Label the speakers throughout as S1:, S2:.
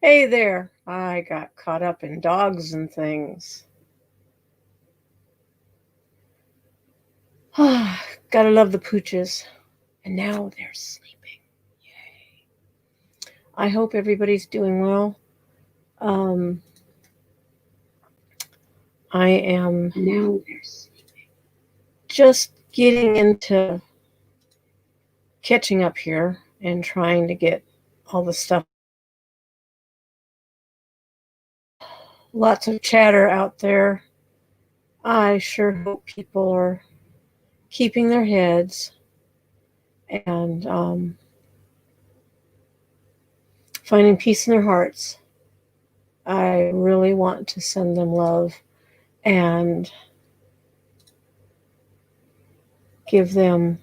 S1: Hey there. I got caught up in dogs and things. Gotta love the pooches. And now they're sleeping. Yay. I hope everybody's doing well. Um, I am now just getting into catching up here and trying to get all the stuff. Lots of chatter out there. I sure hope people are keeping their heads and finding peace in their hearts. I really want to send them love and give them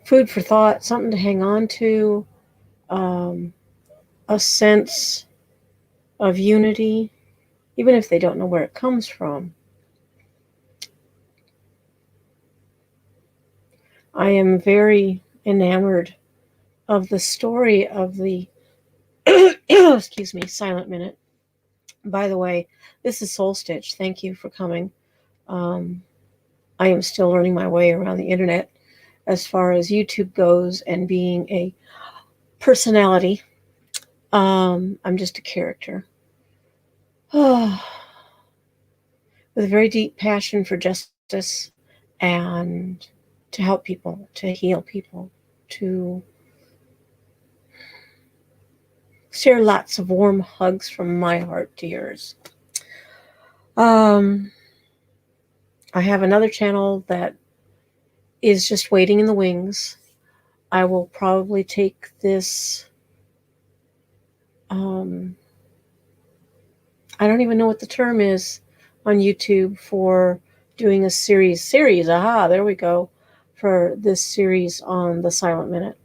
S1: food for thought, something to hang on to, um, a sense of unity, even if they don't know where it comes from. I am very enamored of the story of the excuse me, silent minute. By the way, this is Soul Stitch. Thank you for coming. Um, I am still learning my way around the internet as far as YouTube goes and being a personality. I'm just a character. With a very deep passion for justice and to help people, to heal people, to share lots of warm hugs from my heart to yours. Um, I have another channel that is just waiting in the wings. I will probably take this. I don't even know what the term is on YouTube for doing a series. Aha, there we go. For this series on the silent minute.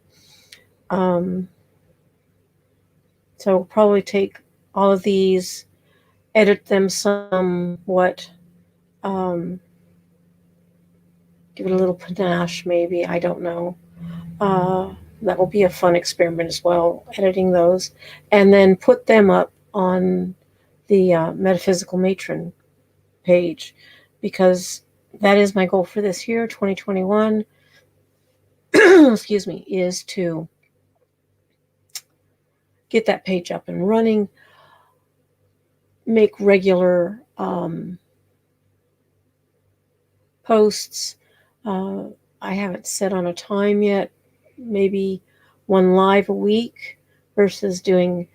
S1: So we'll probably take all of these, edit them somewhat, give it a little panache maybe, I don't know. That will be a fun experiment as well, editing those, and then put them up on the Metaphysical Matron page, because that is my goal for this year, 2021, excuse me, is to get that page up and running, make regular posts. I haven't set on a time yet, maybe one live a week versus doing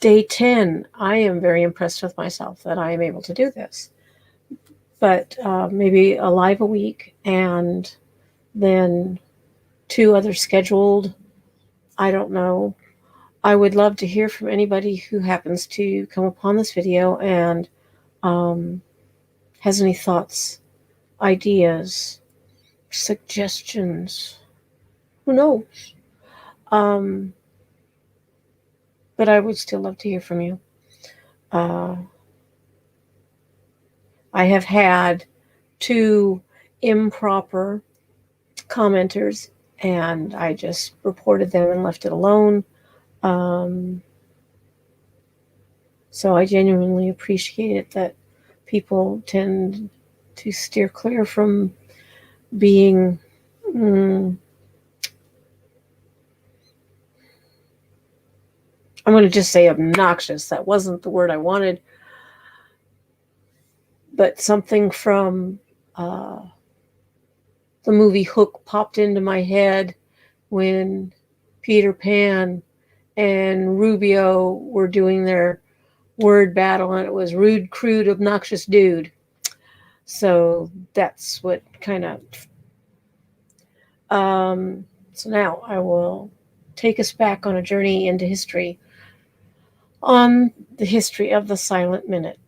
S1: day 10. I am very impressed with myself that I am able to do this. But maybe a live a week and then 2 others scheduled. I don't know. I would love to hear from anybody who happens to come upon this video and has any thoughts, ideas, suggestions. Who knows? But I would still love to hear from you. I have had 2 improper commenters, and I just reported them and left it alone. So I genuinely appreciate it that people tend to steer clear from being I'm going to just say obnoxious. That wasn't the word I wanted. But something from the movie Hook popped into my head when Peter Pan and Rubio were doing their word battle, and it was rude, crude, obnoxious dude. So that's what kind of... so now I will take us back on a journey into history, on the history of the silent minute.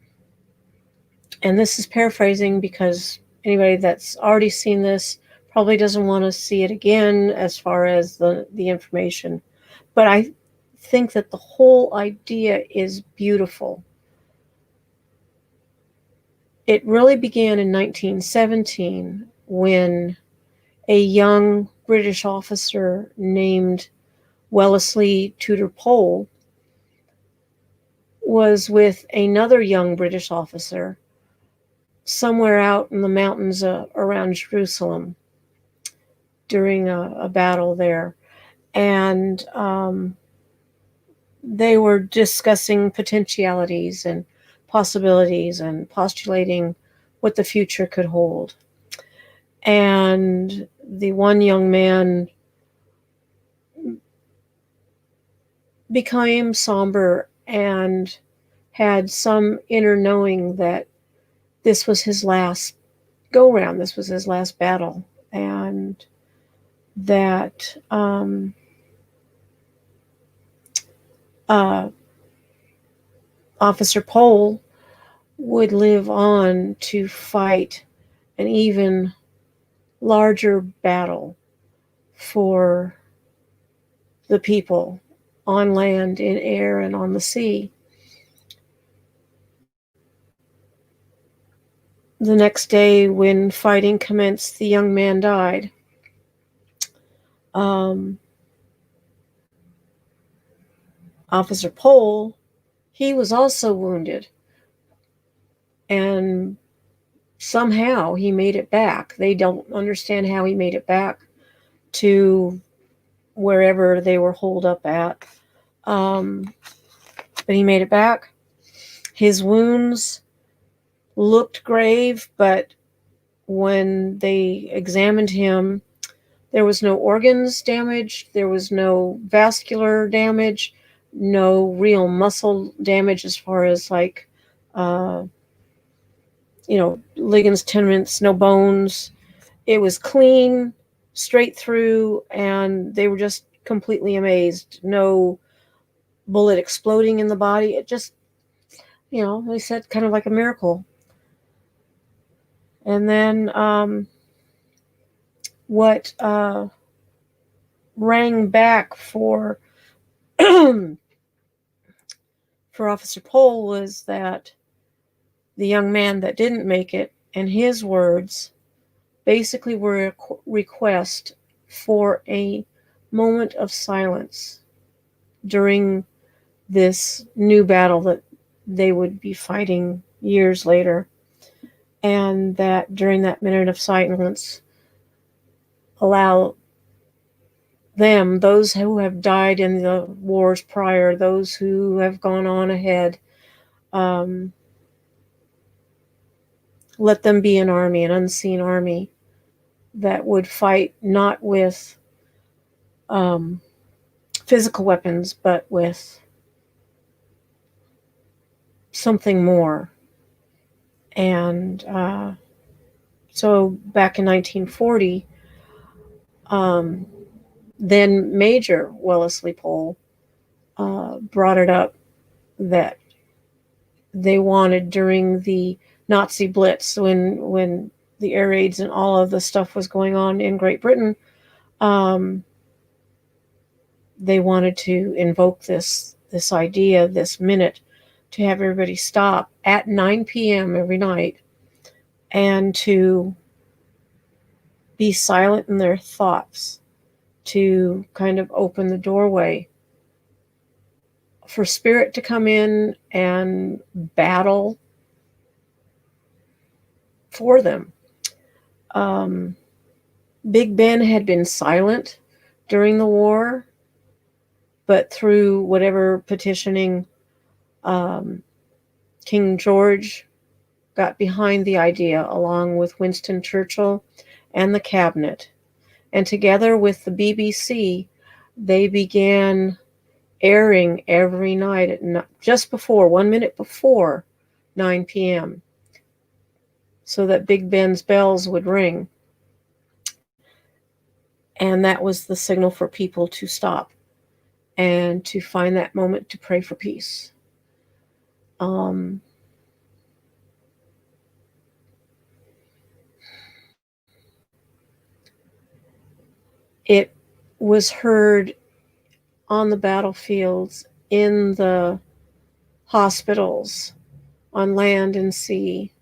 S1: And this is paraphrasing because anybody that's already seen this probably doesn't want to see it again as far as the information. But I think that the whole idea is beautiful. It really began in 1917 when a young British officer named Wellesley Tudor Pole was with another young British officer somewhere out in the mountains around Jerusalem during a battle there. And they were discussing potentialities and possibilities and postulating what the future could hold. And the one young man became somber and had some inner knowing that this was his last go round, this was his last battle, and that Officer Pole would live on to fight an even larger battle for the people on land, in air, and on the sea. The next day, when fighting commenced, the young man died. Officer Pole, he was also wounded, and somehow he made it back. They don't understand how he made it back to wherever they were holed up at. But he made it back. His wounds looked grave, but when they examined him, there was no organs damaged, there was no vascular damage, no real muscle damage as far as like, ligaments, tendons, no bones. It was clean, straight through, and they were just completely amazed. No bullet exploding in the body. It just, they said kind of like a miracle. And then what rang back for for Officer Pole was that the young man that didn't make it, and his words basically were a request for a moment of silence during this new battle that they would be fighting years later. And that during that minute of silence, allow them, those who have died in the wars prior, those who have gone on ahead, let them be an army, an unseen army that would fight not with physical weapons, but with something more. And so back in 1940, then Major Wellesley Pole brought it up that they wanted during the Nazi Blitz, when the air raids and all of the stuff was going on in Great Britain, they wanted to invoke this idea, this minute, to have everybody stop at 9 p.m. every night and to be silent in their thoughts, to kind of open the doorway for spirit to come in and battle for them. Big Ben had been silent during the war, but through whatever petitioning, King George got behind the idea, along with Winston Churchill and the cabinet. And together with the BBC, they began airing every night at just before, 1 minute before 9 p.m., so that Big Ben's bells would ring. And that was the signal for people to stop and to find that moment to pray for peace. It was heard on the battlefields, in the hospitals, on land and sea.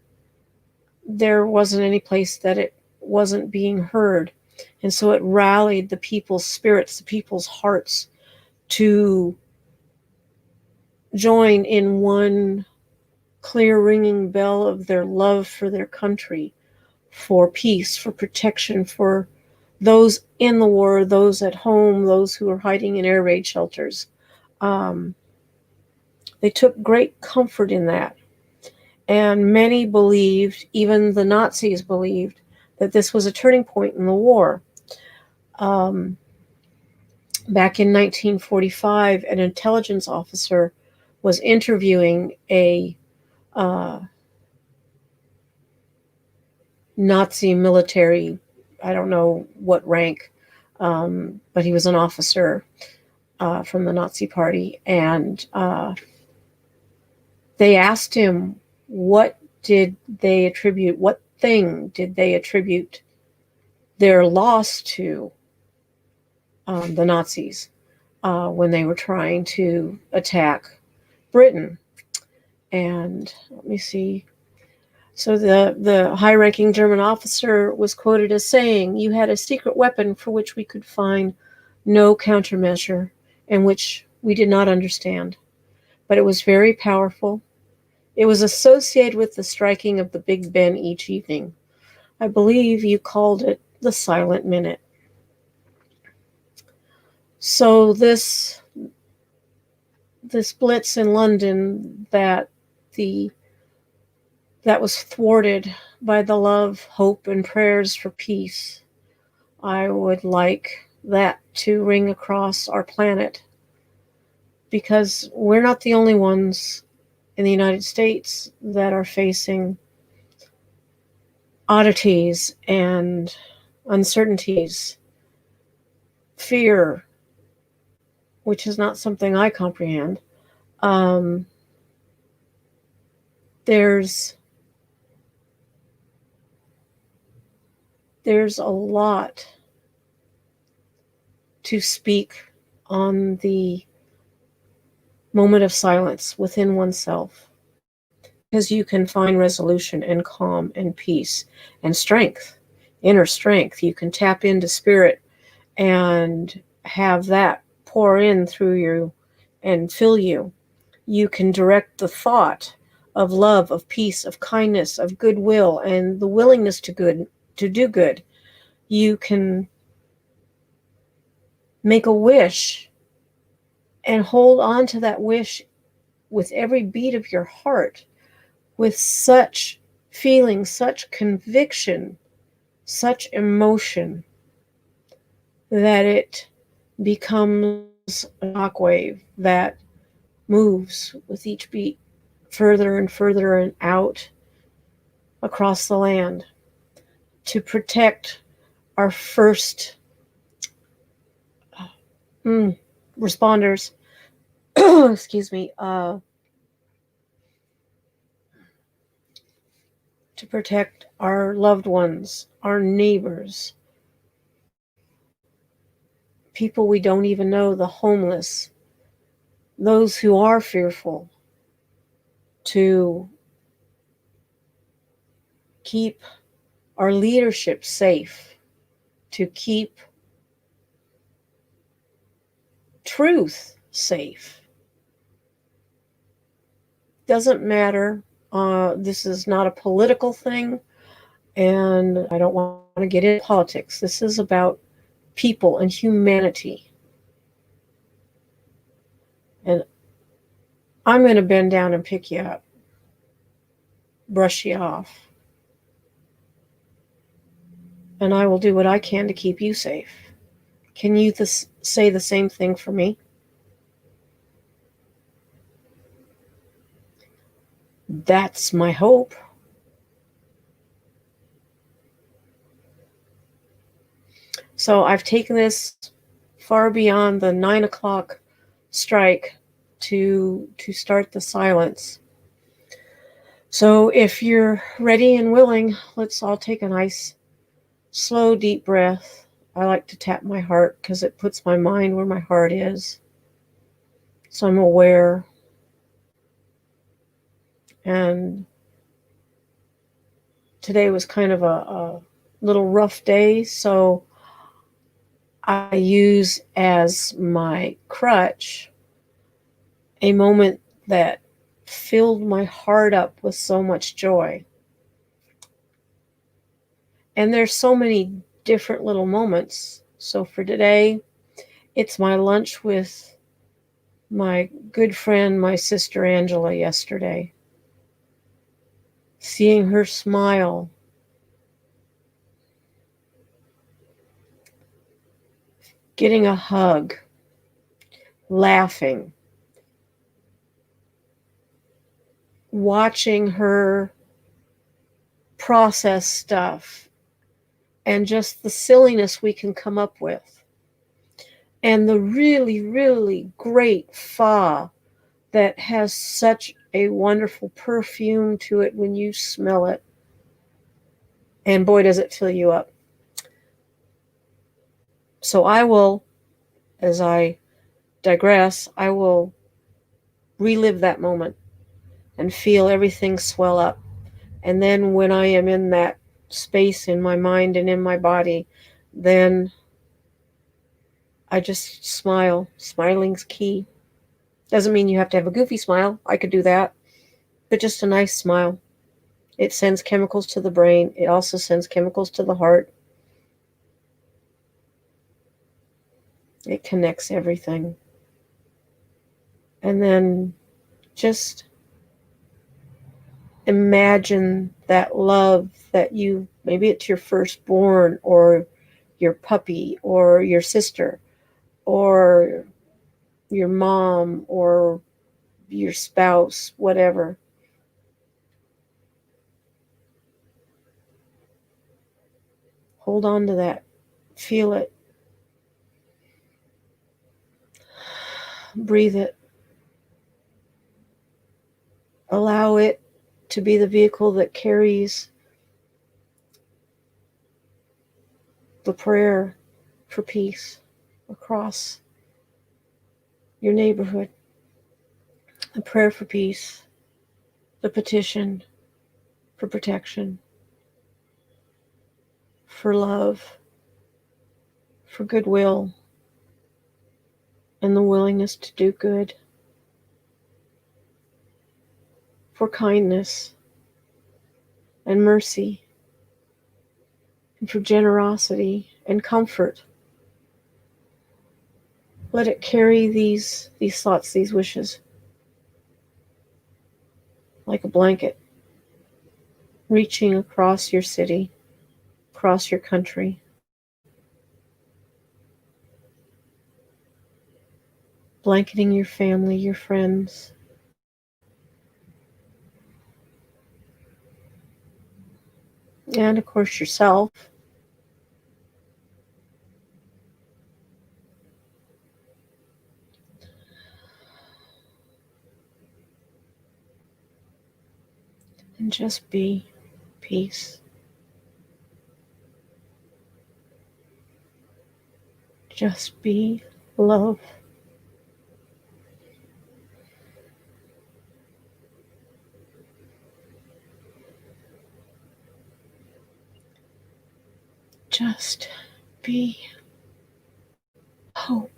S1: There wasn't any place that it wasn't being heard. And so it rallied the people's spirits, the people's hearts, to join in one clear ringing bell of their love for their country, for peace, for protection, for those in the war, those at home, those who are hiding in air raid shelters. Um, they took great comfort in that. And many believed, even the Nazis believed, that this was a turning point in the war. Um, Back in 1945, an intelligence officer was interviewing a Nazi military, I don't know what rank, but he was an officer from the Nazi Party. And they asked him, what thing did they attribute their loss to, the Nazis, when they were trying to attack Britain. And let me see. So the high-ranking German officer was quoted as saying, "You had a secret weapon for which we could find no countermeasure and which we did not understand. But it was very powerful. It was associated with the striking of the Big Ben each evening. I believe you called it the silent minute." So this blitz in London that was thwarted by the love, hope, and prayers for peace, I would like that to ring across our planet, because we're not the only ones in the United States that are facing oddities and uncertainties, fear, which is not something I comprehend. Um, there's a lot to speak on the moment of silence within oneself, because you can find resolution and calm and peace and strength, inner strength. You can tap into spirit and have that pour in through you and fill you. You can direct the thought of love, of peace, of kindness, of goodwill, and the willingness to do good. You can make a wish and hold on to that wish with every beat of your heart, with such feeling, such conviction, such emotion, that it becomes a shockwave that moves with each beat further and further and out across the land to protect our first responders, excuse me, to protect our loved ones, our neighbors, people we don't even know, the homeless, those who are fearful, to keep our leadership safe, to keep truth safe. Doesn't matter. This is not a political thing, and I don't want to get into politics. This is about people and humanity. And I'm going to bend down and pick you up, brush you off, and I will do what I can to keep you safe. Can you say the same thing for me? That's my hope. So I've taken this far beyond the 9 o'clock strike to start the silence. So if you're ready and willing, let's all take a nice, slow, deep breath. I like to tap my heart because it puts my mind where my heart is. So I'm aware. And today was kind of a little rough day, so I use as my crutch a moment that filled my heart up with so much joy. And there's so many different little moments. So for today, it's my lunch with my good friend, my sister Angela, yesterday. Seeing her smile, getting a hug, laughing, watching her process stuff, and just the silliness we can come up with. And the really, really great pho that has such a wonderful perfume to it when you smell it. And boy, does it fill you up. So I will, as I digress, I will relive that moment and feel everything swell up. And then when I am in that space in my mind and in my body, then I just smile. Smiling's key. Doesn't mean you have to have a goofy smile. I could do that. But just a nice smile. It sends chemicals to the brain. It also sends chemicals to the heart. It connects everything. And then just imagine that love that you, maybe it's your firstborn or your puppy or your sister or your mom or your spouse, whatever. Hold on to that. Feel it. Breathe it. Allow it to be the vehicle that carries the prayer for peace across your neighborhood. The prayer for peace. The petition for protection. For love. For goodwill. And the willingness to do good. For kindness and mercy. And for generosity and comfort. Let it carry these thoughts, these wishes, like a blanket, reaching across your city, across your country. Blanketing your family, your friends. And of course yourself. And just be peace. Just be love. Just be hope.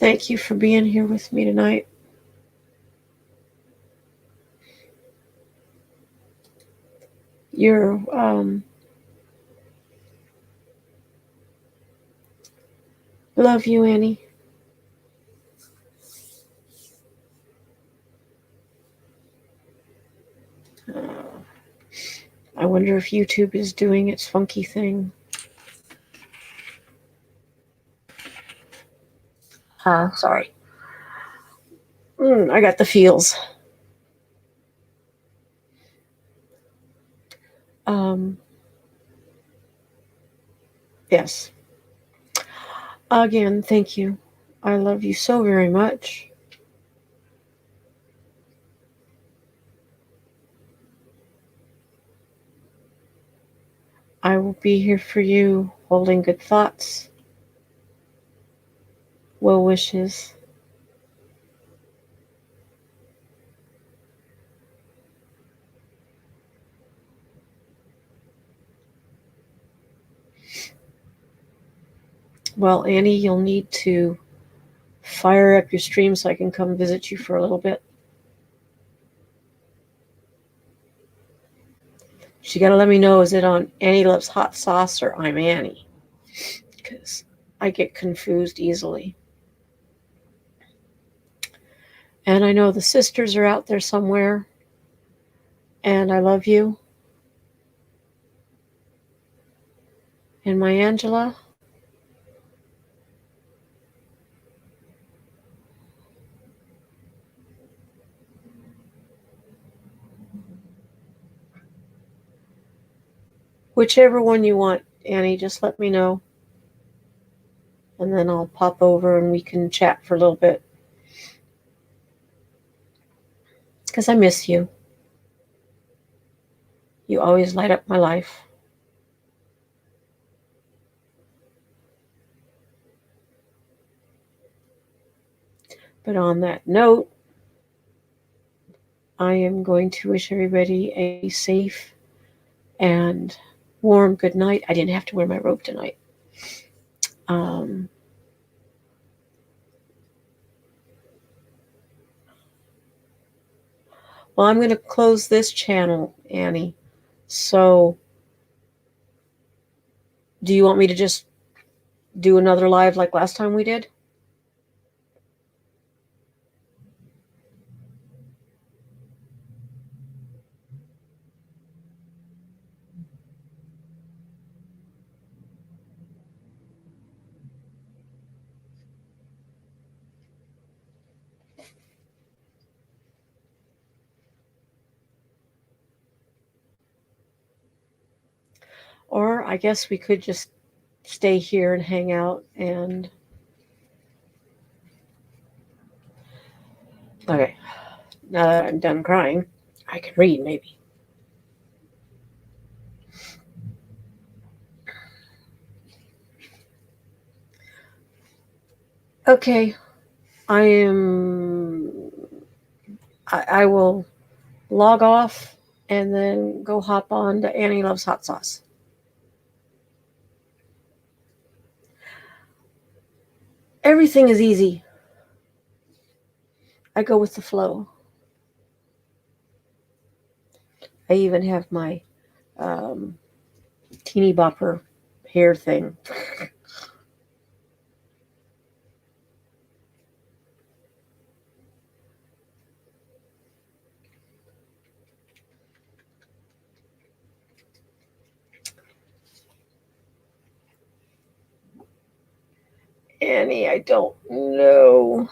S1: Thank you for being here with me tonight. You're love you, Annie. I wonder if YouTube is doing its funky thing. Sorry. I got the feels. Yes. Again, thank you. I love you so very much. I will be here for you, holding good thoughts, well wishes. Well, Annie, you'll need to fire up your stream so I can come visit you for a little bit. She got to let me know, is it on Annie Loves Hot Sauce or I'm Annie? Because I get confused easily. And I know the sisters are out there somewhere. And I love you. And my Angela. Whichever one you want, Annie, just let me know. And then I'll pop over and we can chat for a little bit. Because I miss you. You always light up my life. But on that note, I am going to wish everybody a safe and warm good night. I didn't have to wear my robe tonight. Well, I'm going to close this channel, Annie. So, do you want me to just do another live like last time we did? Or I guess we could just stay here and hang out and... Okay. Now that I'm done crying, I can read maybe. Okay. I will log off and then go hop on to Annie Loves Hot Sauce. Everything is easy. I go with the flow. I even have my teeny bopper hair thing. Annie, I don't know.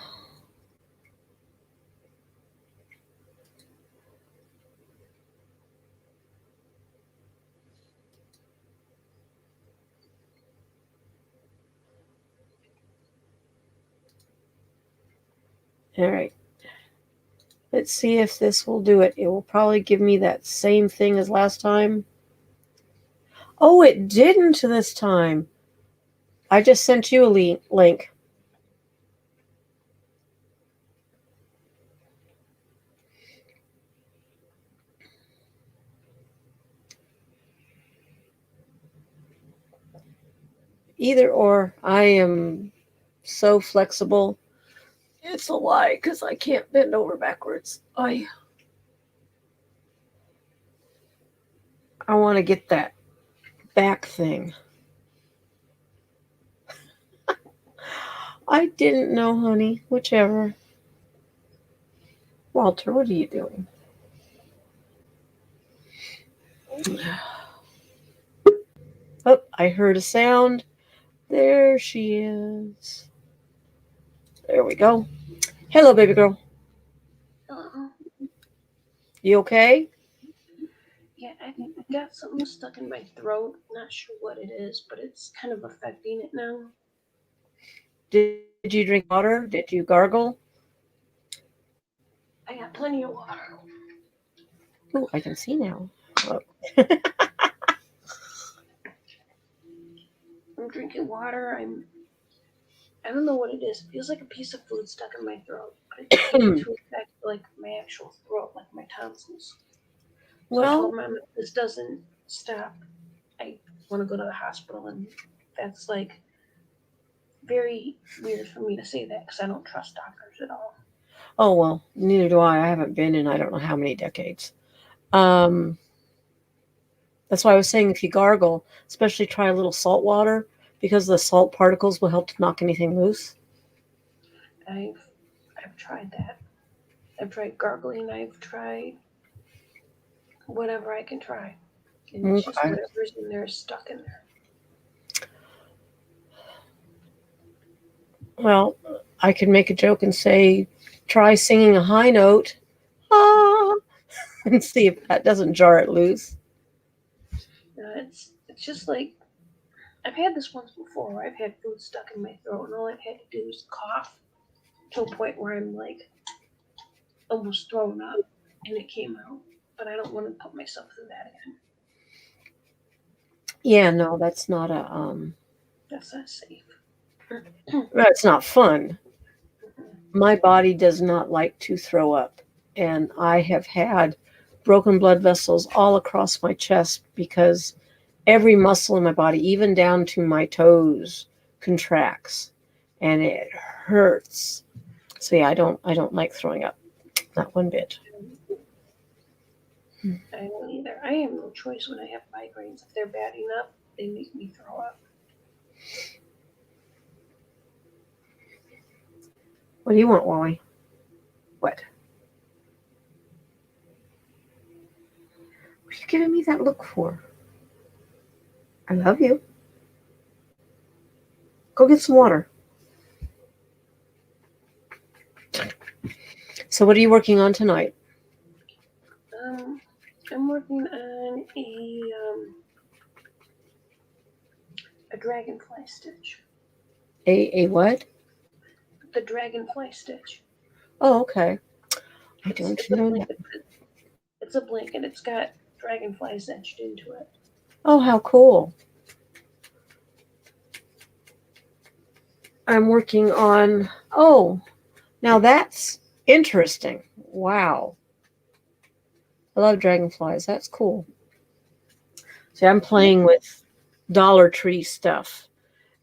S1: All right. Let's see if this will do it. It will probably give me that same thing as last time. Oh, it didn't this time. I just sent you a link. Either or, I am so flexible. It's a lie because I can't bend over backwards. I want to get that back thing. I didn't know, honey. Whichever. Walter, what are you doing? Oh, I heard a sound. There she is. There we go. Hello, baby girl.
S2: Hello.
S1: You okay?
S2: Yeah, I got something stuck in my throat. Not sure what it is, but it's kind of affecting it now.
S1: Did you drink water? Did you gargle?
S2: I got plenty of water.
S1: Oh, I can see now. Oh.
S2: I'm drinking water. I don't know what it is. It feels like a piece of food stuck in my throat, but it seemed to affect like my actual throat, like my tonsils. So I
S1: Well,
S2: told Mom if this doesn't stop, I want to go to the hospital, and that's like very weird for me to say that because I don't trust doctors at all.
S1: oh well, neither do I. I haven't been in I don't know how many decades. Um, that's why I was saying if you gargle, especially try a little salt water because the salt particles will help to knock anything loose.
S2: I've I've tried that. I've tried gargling. I've tried whatever I can try, and it's just
S1: Okay.
S2: whatever's in there is stuck in there.
S1: Well, I could make a joke and say, try singing a high note, ah, and see if that doesn't jar it loose.
S2: It's just like I've had this once before where I've had food stuck in my throat, and all I've had to do is cough to a point where I'm like almost throwing up, and it came out. But I don't want to put myself through that again.
S1: Yeah, no, that's not a
S2: That's not safe.
S1: that's not fun. My body does not like to throw up, and I have had broken blood vessels all across my chest because every muscle in my body, even down to my toes, contracts, and it hurts. So yeah, I don't like throwing up, not one bit.
S2: I don't either. I have no choice when I have migraines. If they're bad enough, they make me throw up.
S1: What do you want, Wally? What? What are you giving me that look for? I love you. Go get some water. So what are you working on tonight?
S2: Um, I'm working on a dragonfly stitch.
S1: A what?
S2: The dragonfly stitch.
S1: Oh, okay. I
S2: It's
S1: don't
S2: it's a
S1: know that.
S2: blanket. It's a blanket. It's got dragonflies etched into it.
S1: Oh, how cool. I'm working on, oh, now that's interesting. Wow. I love dragonflies. That's cool. See, I'm
S2: Yeah.
S1: playing with Dollar Tree stuff,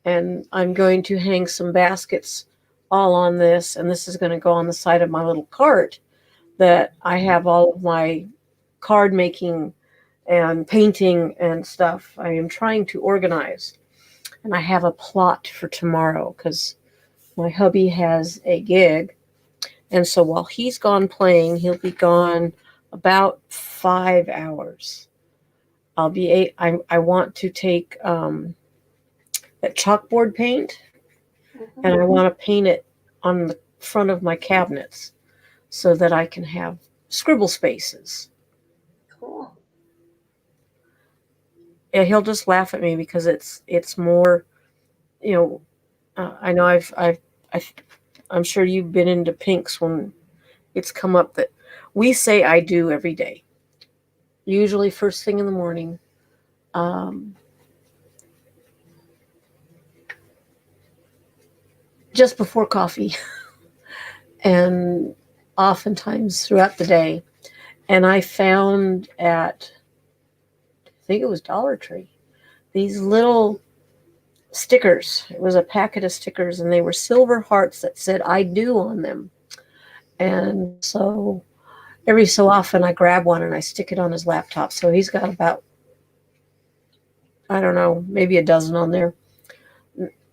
S1: and I'm going to hang some baskets all on this, and this is going to go on the side of my little cart that I have all of my card making and painting and stuff. I am trying to organize, and I have a plot for tomorrow because my hubby has a gig. And so while he's gone playing, he'll be gone about 5 hours. I want to take that chalkboard paint
S2: Hmm.
S1: and I want to paint it on the front of my cabinets so that I can have scribble spaces.
S2: Cool.
S1: Yeah, he'll just laugh at me because it's more, you know. I know I've I'm sure you've been into pinks when it's come up that we say I do every day. Usually first thing in the morning. Um, just before coffee and oftentimes throughout the day. And I found at, I think it was Dollar Tree, these little stickers. It was a packet of stickers, and they were silver hearts that said "I do" on them. And so every so often I grab one and I stick it on his laptop. So he's got about, I don't know, maybe a dozen on there.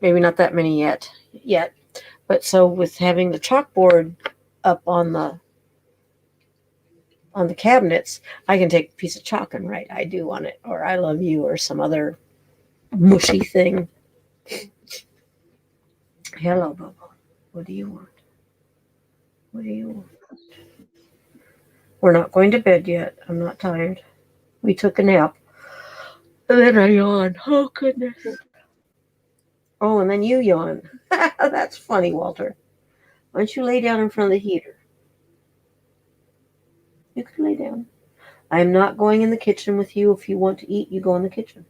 S1: Maybe not that many yet. But so with having the chalkboard up on the cabinets, I can take a piece of chalk and write "I do" on it, or "I love you," or some other mushy thing. Hello, Bobo. What do you want? What do you want? We're not going to bed yet. I'm not tired. We took a nap. And then I yawn. Oh, goodness. Oh, and then you yawn. That's funny, Walter. Why don't you lay down in front of the heater? You can lay down. I'm not going in the kitchen with you. If you want to eat, you go in the kitchen.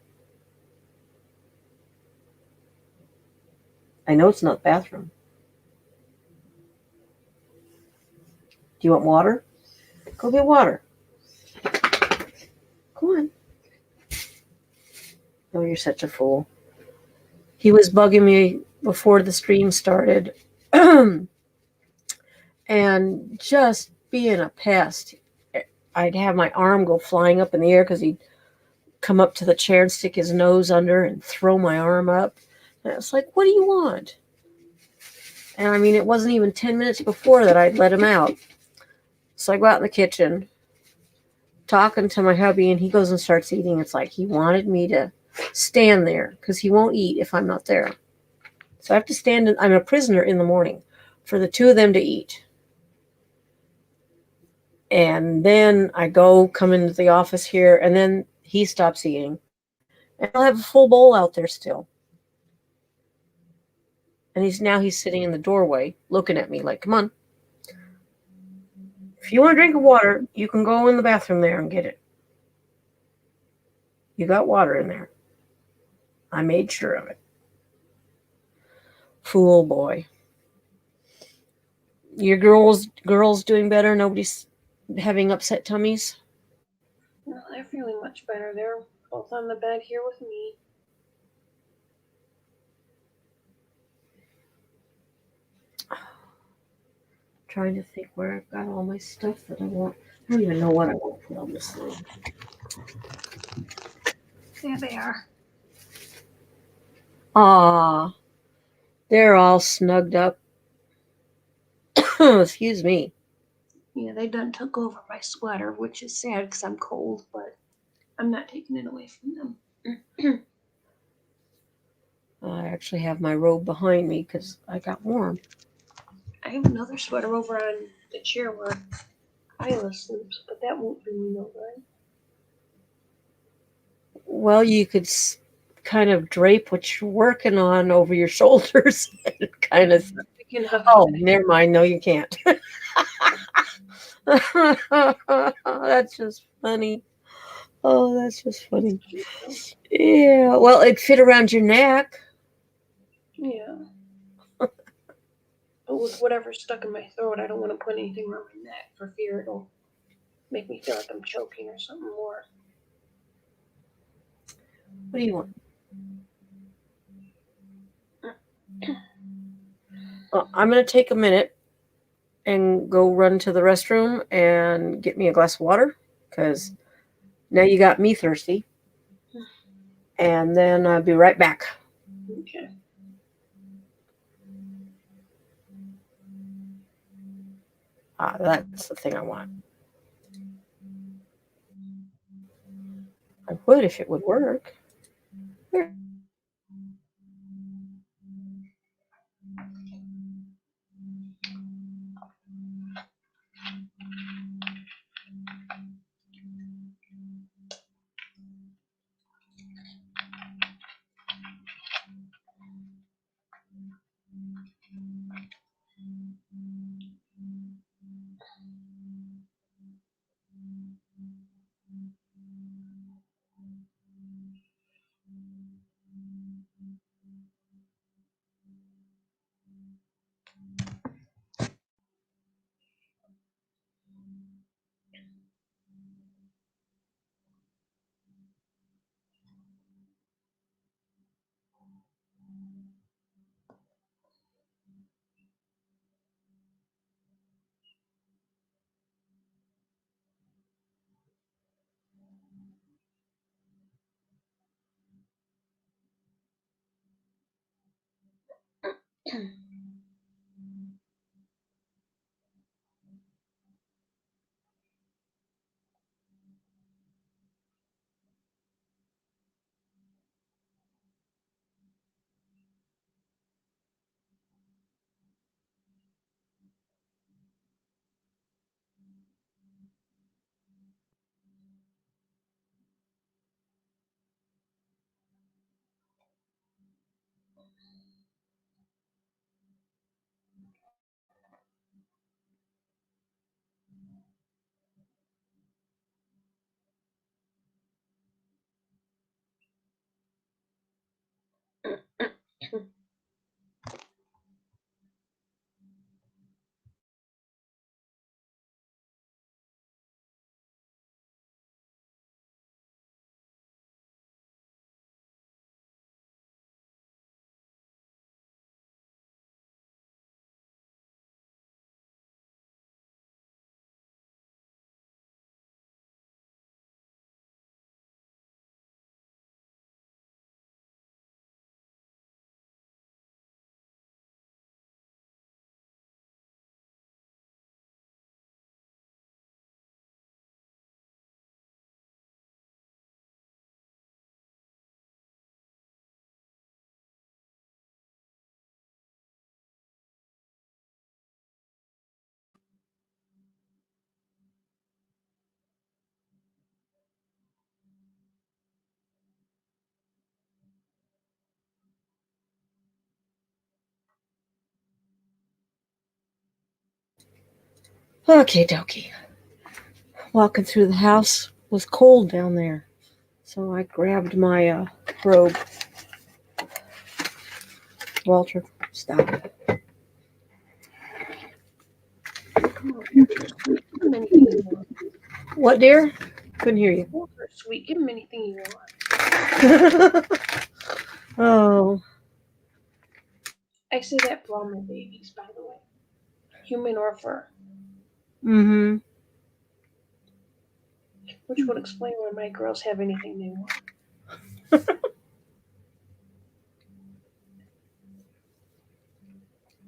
S1: I know it's not the bathroom. Do you want water? Go get water. Come on. Oh, you're such a fool. He was bugging me before the stream started and just being a pest. I'd have my arm go flying up in the air because he'd come up to the chair and stick his nose under and throw my arm up. And I was like, what do you want? And I mean, it wasn't even 10 minutes before that I'd let him out. So I go out in the kitchen talking to my hubby, and he goes and starts eating. It's like he wanted me to stand there because he won't eat if I'm not there. So I have to stand. I'm a prisoner in the morning for the two of them to eat. And then I come into the office here, and then he stops eating. And I'll have a full bowl out there still. And he's sitting in the doorway looking at me like, come on. If you want a drink of water, you can go in the bathroom there and get it. You got water in there. I made sure of it. Fool boy. Your girls doing better? Nobody's having upset tummies?
S2: No, they're feeling much better. They're both on the bed here with me.
S1: Trying to think where I've got all my stuff that I want. I don't even know what I want to put on this thing.
S2: There they are.
S1: Ah, they're all snugged up. Excuse me.
S2: Yeah, they done took over my sweater, which is sad because I'm cold, but I'm not taking it away from them.
S1: I actually have my robe behind me because I got warm.
S2: I have another sweater over on the chair where Isla sleeps, but that won't do me no good.
S1: Well, you could kind of drape what you're working on over your shoulders and kind of. Oh, never mind. No, you can't. That's just funny. Oh, that's just funny. Yeah. Well, it fit around your neck.
S2: Yeah. But with whatever's stuck in my throat, I don't want to put anything around my neck for fear it'll make me feel like I'm choking or something more.
S1: What do you want? Well, I'm going to take a minute and go run to the restroom and get me a glass of water because now you got me thirsty. And then I'll be right back.
S2: Okay.
S1: That's the thing I want. I would if it would work. Here. Okay, dokie. Walking through the house it was cold down there, so I grabbed my robe. Walter, stop.
S2: Come on, Walter, sweet. Give him anything you want.
S1: What, dear? Couldn't hear you.
S2: Walter, sweet. Give him anything you want.
S1: Oh.
S2: I say that for all my babies, by the way. Human or fur.
S1: Mm-hmm.
S2: Which would explain why my girls have anything they want.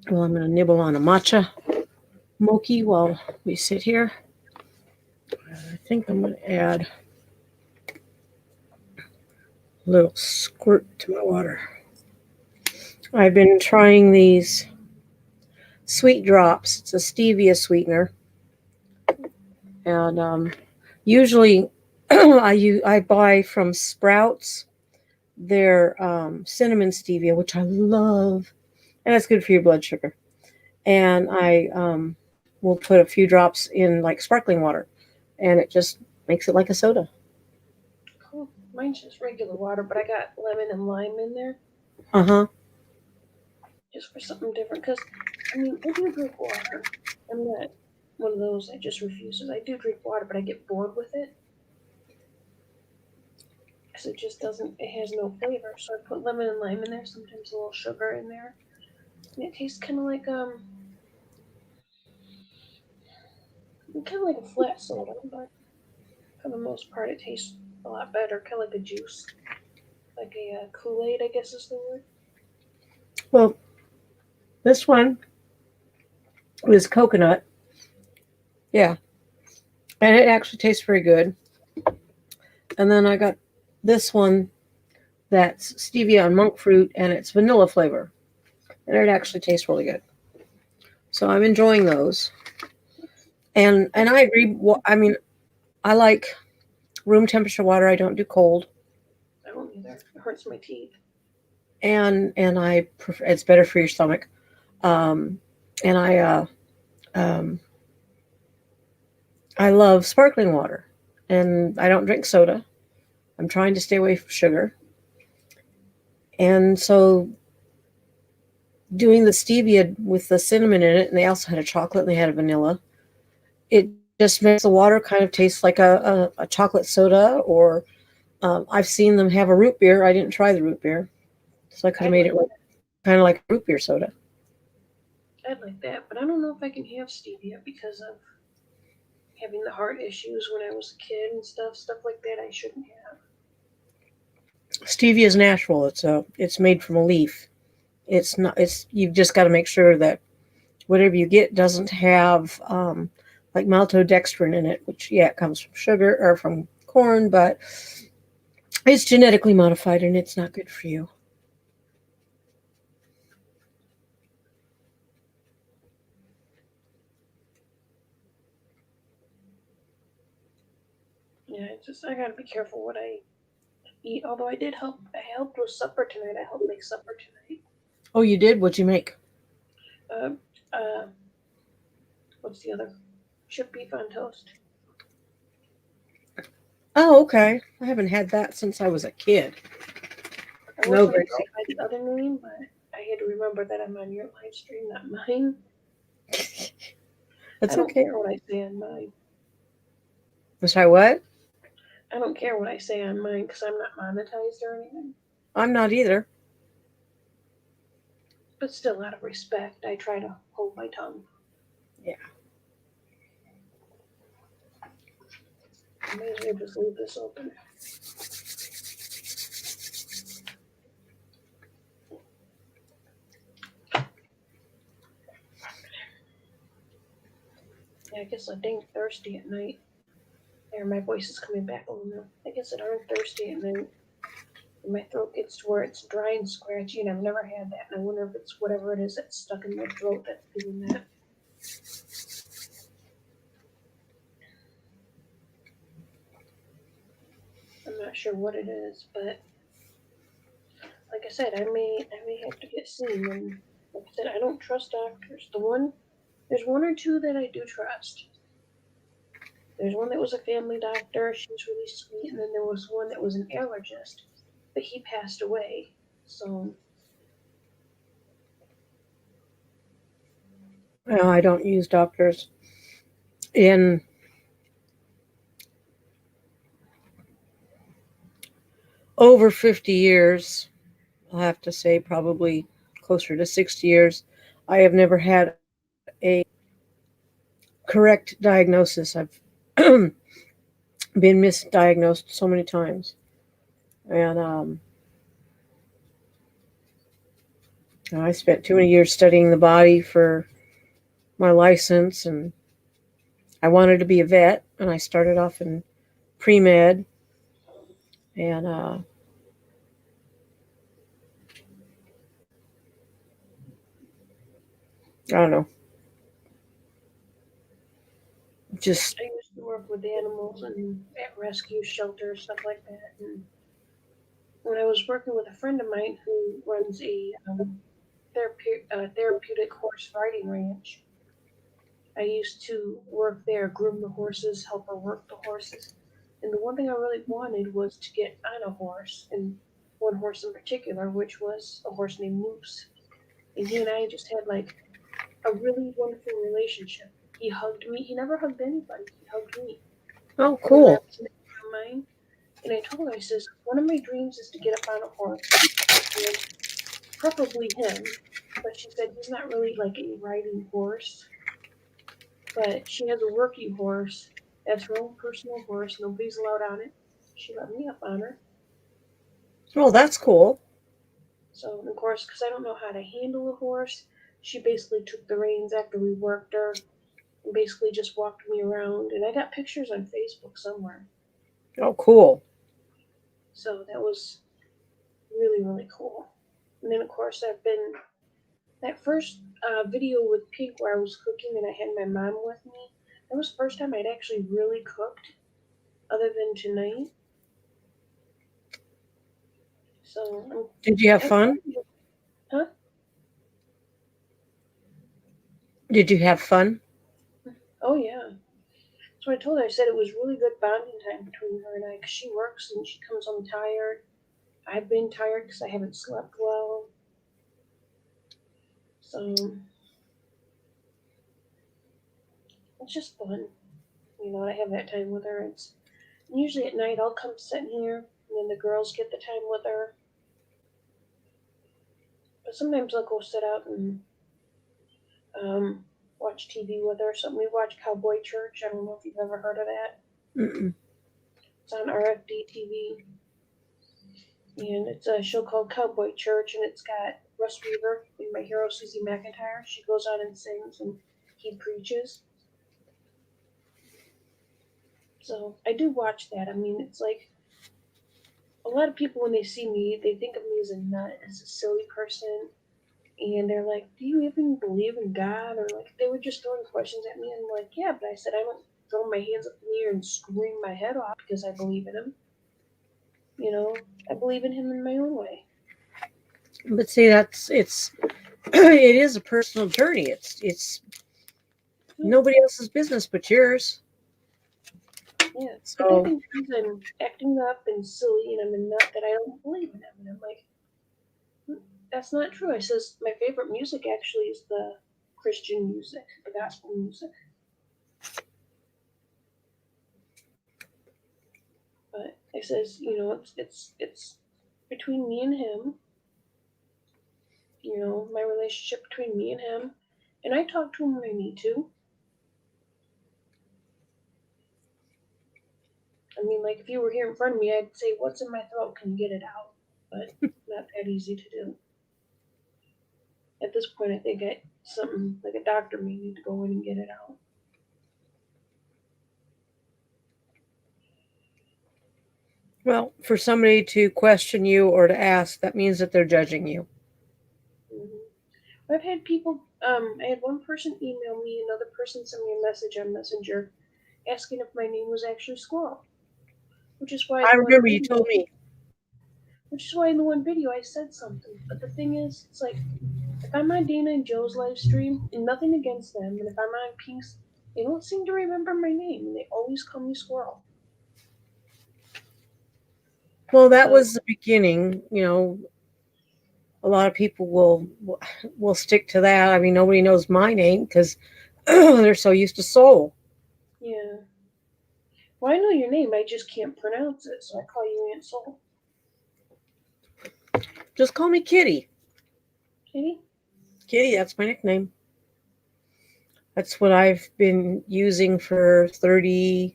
S1: Well, I'm going to nibble on a matcha mochi while we sit here. I think I'm going to add a little squirt to my water. I've been trying these sweet drops. It's a stevia sweetener. And usually I buy from Sprouts their cinnamon stevia, which I love. And that's good for your blood sugar. And I will put a few drops in like sparkling water. And it just makes it like a soda.
S2: Cool. Mine's just regular water, but I got lemon and lime in there
S1: Uh-huh.
S2: just for something different. Because, I mean, I do drink water. I'm not one of those that just refuses. I do drink water, but I get bored with it. Because it just doesn't, it has no flavor. So I put lemon and lime in there, sometimes a little sugar in there. And it tastes kind of like, a flat soda, but for the most part, it tastes a lot better. Kind of like a juice. Like a Kool-Aid, I guess is the word.
S1: Well, this one is coconut. Yeah. And it actually tastes very good. And then I got this one that's stevia and monk fruit, and it's vanilla flavor. And it actually tastes really good. So I'm enjoying those. And I agree. I mean, I like room temperature water. I don't do cold.
S2: I don't either. It hurts my teeth.
S1: And I prefer, it's better for your stomach. Um, and um, I love sparkling water, and I don't drink soda. I'm trying to stay away from sugar. And so doing the stevia with the cinnamon in it, and they also had a chocolate and they had a vanilla, it just makes the water kind of taste like a chocolate soda. Or I've seen them have a root beer. I didn't try the root beer, so I could have
S2: I'd
S1: made
S2: like
S1: it like, kind of like a root beer soda.
S2: I'd like that, but I don't know if I can have stevia because of having the heart issues when I was a kid and stuff like that. I shouldn't have.
S1: Stevia is natural. It's made from a leaf, It's not. It's you've just got to make sure that whatever you get doesn't have like maltodextrin in it, which yeah, it comes from sugar or from corn, but it's genetically modified and it's not good for you.
S2: Yeah, it's just I gotta be careful what I eat. Although I helped with supper tonight. I helped make supper tonight.
S1: Oh, you did? What'd you make?
S2: Uh, uh, what's the other? Chip beef on toast.
S1: Oh, okay. I haven't had that since I was a kid.
S2: I was
S1: No,
S2: gonna
S1: Gracie.
S2: go by the other name, but I had to remember that I'm on your live stream, not mine. I
S1: That's
S2: don't
S1: okay.
S2: care what I say on mine.
S1: I'm sorry, what?
S2: I don't care what I say on mine because I'm not monetized or anything.
S1: I'm not either.
S2: But still, out of respect, I try to hold my tongue.
S1: Yeah.
S2: I may as well just leave this open. Yeah, I guess I'm dang thirsty at night. There, my voice is coming back a little now. I guess I am thirsty at night. And my throat gets to where it's dry and scratchy, and I've never had that. And I wonder if it's whatever it is that's stuck in my throat that's doing that. I'm not sure what it is, but like I said, I may have to get seen. And like I said, I don't trust doctors. There's one or two that I do trust. There's one that was a family doctor. She was really sweet, and then there was one that was an allergist, but he passed away. So
S1: No, I don't use doctors. In over 50 years, I'll have to say probably closer to 60 years, I have never had a correct diagnosis. I've been misdiagnosed so many times. And I spent too many years studying the body for my license, and I wanted to be a vet, and I started off in pre med, and I don't know, just
S2: I used to work with animals and at rescue shelters, stuff like that. And when I was working with a friend of mine who runs a therapeutic horse riding ranch, I used to work there, groom the horses, help her work the horses. And the one thing I really wanted was to get on a horse, and one horse in particular, which was a horse named Moose. And he and I just had like a really wonderful relationship. He hugged me. He never hugged anybody. He hugged me
S1: oh
S2: whenever I
S1: cool.
S2: was on mine. And I told her, I says, one of my dreams is to get up on a horse, and preferably him. But she said he's not really like a riding horse. But she has a working horse. That's her own personal horse. Nobody's allowed on it. She let me up on her.
S1: Oh, that's cool.
S2: So, of course, because I don't know how to handle a horse, she basically took the reins after we worked her and basically just walked me around. And I got pictures on Facebook somewhere.
S1: Oh, cool.
S2: So that was really, really cool. And then, of course, I've been that first video with Pink where I was cooking and I had my mom with me. That was the first time I'd actually really cooked, other than tonight. So
S1: Did you have
S2: I'm
S1: fun?
S2: huh?
S1: Did you have fun?
S2: Oh yeah. So I told her, I said it was really good bonding time between her and I, because she works and she comes home tired. I've been tired because I haven't slept well. So it's just fun, to have that time with her. It's usually at night I'll come sit here, and then the girls get the time with her. But sometimes I'll go sit out and um, watch TV with her. Something we watch Cowboy Church. I don't know if you've ever heard of that.
S1: Mm-mm.
S2: It's on RFD TV. and it's a show called Cowboy Church, and it's got Russ Weaver and my hero Susie McIntyre. She goes out and sings, and he preaches. So I do watch that. I mean, it's like a lot of people when they see me, they think of me as a nut, as a silly person, and they're like, "Do you even believe in God?" Or like they were just throwing questions at me, and I'm like, "Yeah," but I said I don't throw my hands up in the air and scream my head off because I believe in him. You know, I believe in him in my own way.
S1: But see, it's it is a personal journey. It's
S2: Yeah,
S1: nobody else's business but yours.
S2: yeah. But they
S1: So,
S2: think because I'm acting up and silly and I'm a nut that I don't believe in him, and I'm like, that's not true. I says my favorite music actually is the Christian music, the gospel music. But I says, it's between me and him. My relationship between me and him, and I talk to him when I need to. I mean, like if you were here in front of me, I'd say, "What's in my throat? Can you get it out?" But not that easy to do. At this point, I think something like a doctor may need to go in and get it out.
S1: well, for somebody to question you or to ask, that means that they're judging you.
S2: I've had people. I had one person email me, another person sent me a message on Messenger asking if my name was actually Squirrel, which is why in
S1: I
S2: the one
S1: remember you
S2: video,
S1: told me.
S2: which is why in the one video I said something. But the thing is, it's like if I'm on Dana and Joe's live stream, and nothing against them, and if I'm on Pink's, they don't seem to remember my name, and they always call me Squirrel.
S1: Well, that
S2: So
S1: was the beginning. A lot of people will stick to that. I mean, nobody knows my name because they're so used to Soul.
S2: yeah, well I know your name, I just can't pronounce it, so I call you Aunt Soul.
S1: Just call me Kitty.
S2: Kitty.
S1: Kitty, that's my nickname. That's what I've been using for 30,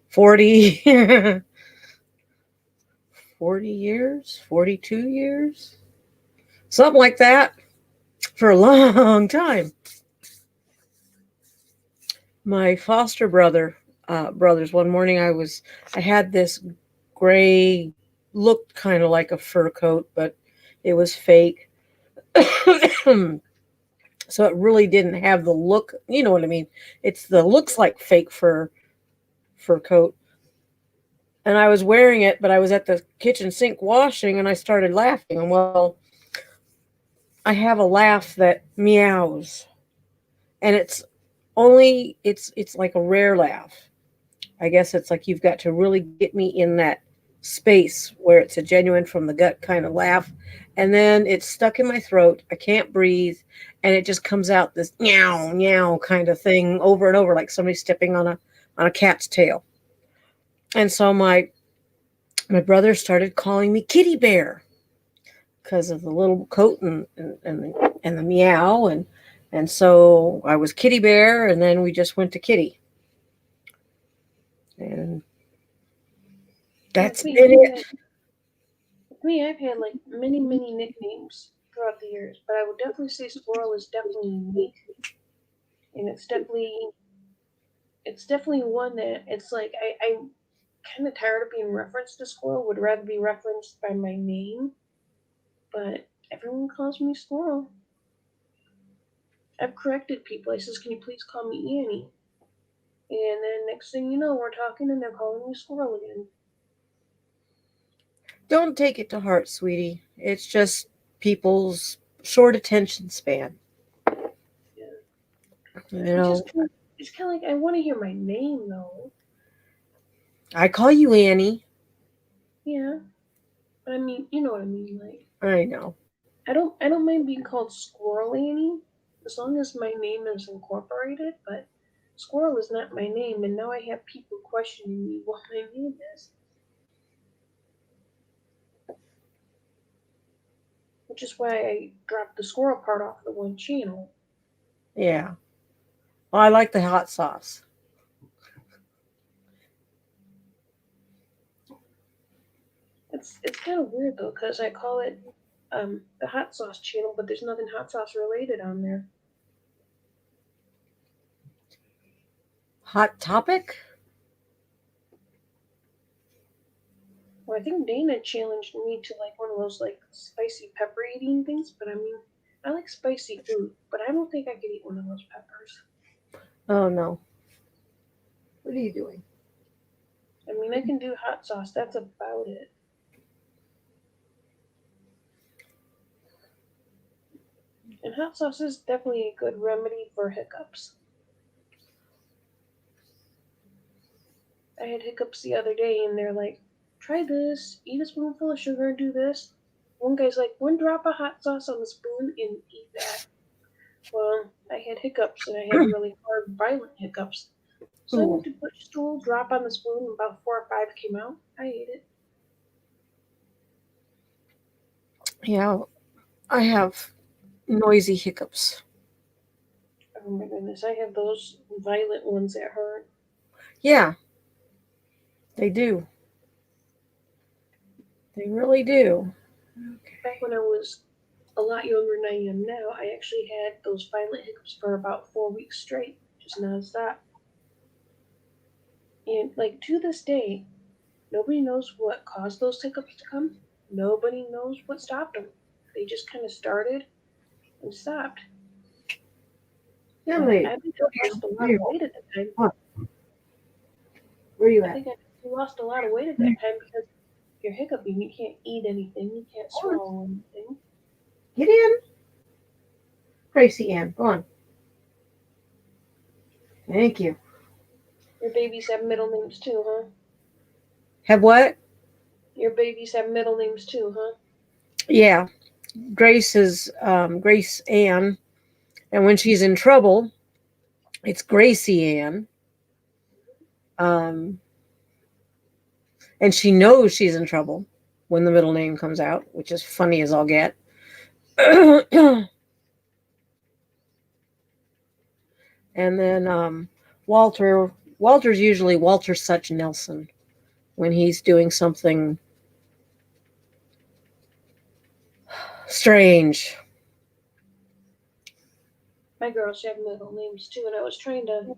S1: 40, 40 years, 42 years, something like that, for a long time. My foster brothers, one morning I had this gray, looked kind of like a fur coat, but it was fake. So it really didn't have the look, you know what I mean? It's the looks like fake fur coat. And I was wearing it, but I was at the kitchen sink washing and I started laughing. And well, I have a laugh that meows. And it's like a rare laugh. I guess it's like you've got to really get me in that space where it's a genuine from the gut kind of laugh. And then it's stuck in my throat. I can't breathe. And it just comes out this meow, meow kind of thing over and over, like somebody stepping on a cat's tail. And so my brother started calling me Kitty Bear because of the little coat and the meow and so I was Kitty Bear and then we just went to Kitty. And
S2: Yeah,
S1: that's been it.
S2: with me, I've had like many nicknames throughout the years, but I would definitely say Squirrel is definitely unique, and it's definitely one that it's like I'm kind of tired of being referenced as Squirrel. Would rather be referenced by my name, but everyone calls me Squirrel. I've corrected people. I says, "Can you please call me Annie?" And then next thing you know, we're talking and they're calling me Squirrel again.
S1: Don't take it to heart, sweetie. It's just people's short attention span.
S2: Yeah.
S1: You
S2: It's
S1: know,
S2: kind of like I want to hear my name though.
S1: I call you Annie.
S2: Yeah, but I mean, you know what I mean. Like
S1: I know.
S2: I don't mind being called Squirrel Annie as long as my name is incorporated. But Squirrel is not my name, and now I have people questioning me what my name is, which is why I dropped the squirrel part off the one channel.
S1: Yeah. Well, I like the hot sauce.
S2: It's kind of weird though, because I call it the hot sauce channel, but there's nothing hot sauce related on there.
S1: Hot topic?
S2: Well, I think Dana challenged me to like one of those like spicy pepper eating things, but I mean, I like spicy food, but I don't think I could eat one of those peppers.
S1: Oh no. What are you doing?
S2: I mean, I can do hot sauce. That's about it. And hot sauce is definitely a good remedy for hiccups. I had hiccups the other day, and they're like, "Try this. Eat a spoonful of sugar and do this." One guy's like, "One drop of hot sauce on the spoon and eat that." Well, I had hiccups, and I had really hard, violent hiccups. So I went
S1: Ooh.
S2: to put stool, drop on the spoon, and about 4 or 5 came out. I ate it.
S1: Yeah, I have noisy hiccups.
S2: Oh my goodness, I have those violent ones that hurt.
S1: Yeah, they do. They really do. Okay.
S2: Back when I was a lot younger than I am now, I actually had those violent hiccups for about 4 weeks straight, just nonstop. And like to this day, nobody knows what caused those hiccups to come. Nobody knows what stopped them. They just kind of started and stopped.
S1: Young
S2: But
S1: lady,
S2: I think I lost a
S1: where
S2: lot
S1: are
S2: of
S1: you?
S2: weight at the time.
S1: What? Where are you
S2: I
S1: at?
S2: think I lost a lot of weight at that time because you're hiccuping. You can't eat anything. You can't
S1: Go on.
S2: swallow anything.
S1: Get in. Gracie Ann, go on. Thank you.
S2: Your babies have middle names too, huh?
S1: Have what?
S2: Your babies have middle names too, huh?
S1: Yeah, Grace is Grace Ann, and when she's in trouble, it's Gracie Ann. Um, and she knows she's in trouble when the middle name comes out, which is funny as all get. And then Walter's usually Walter Such Nelson when he's doing something strange.
S2: My girls have middle names too, and I was trying to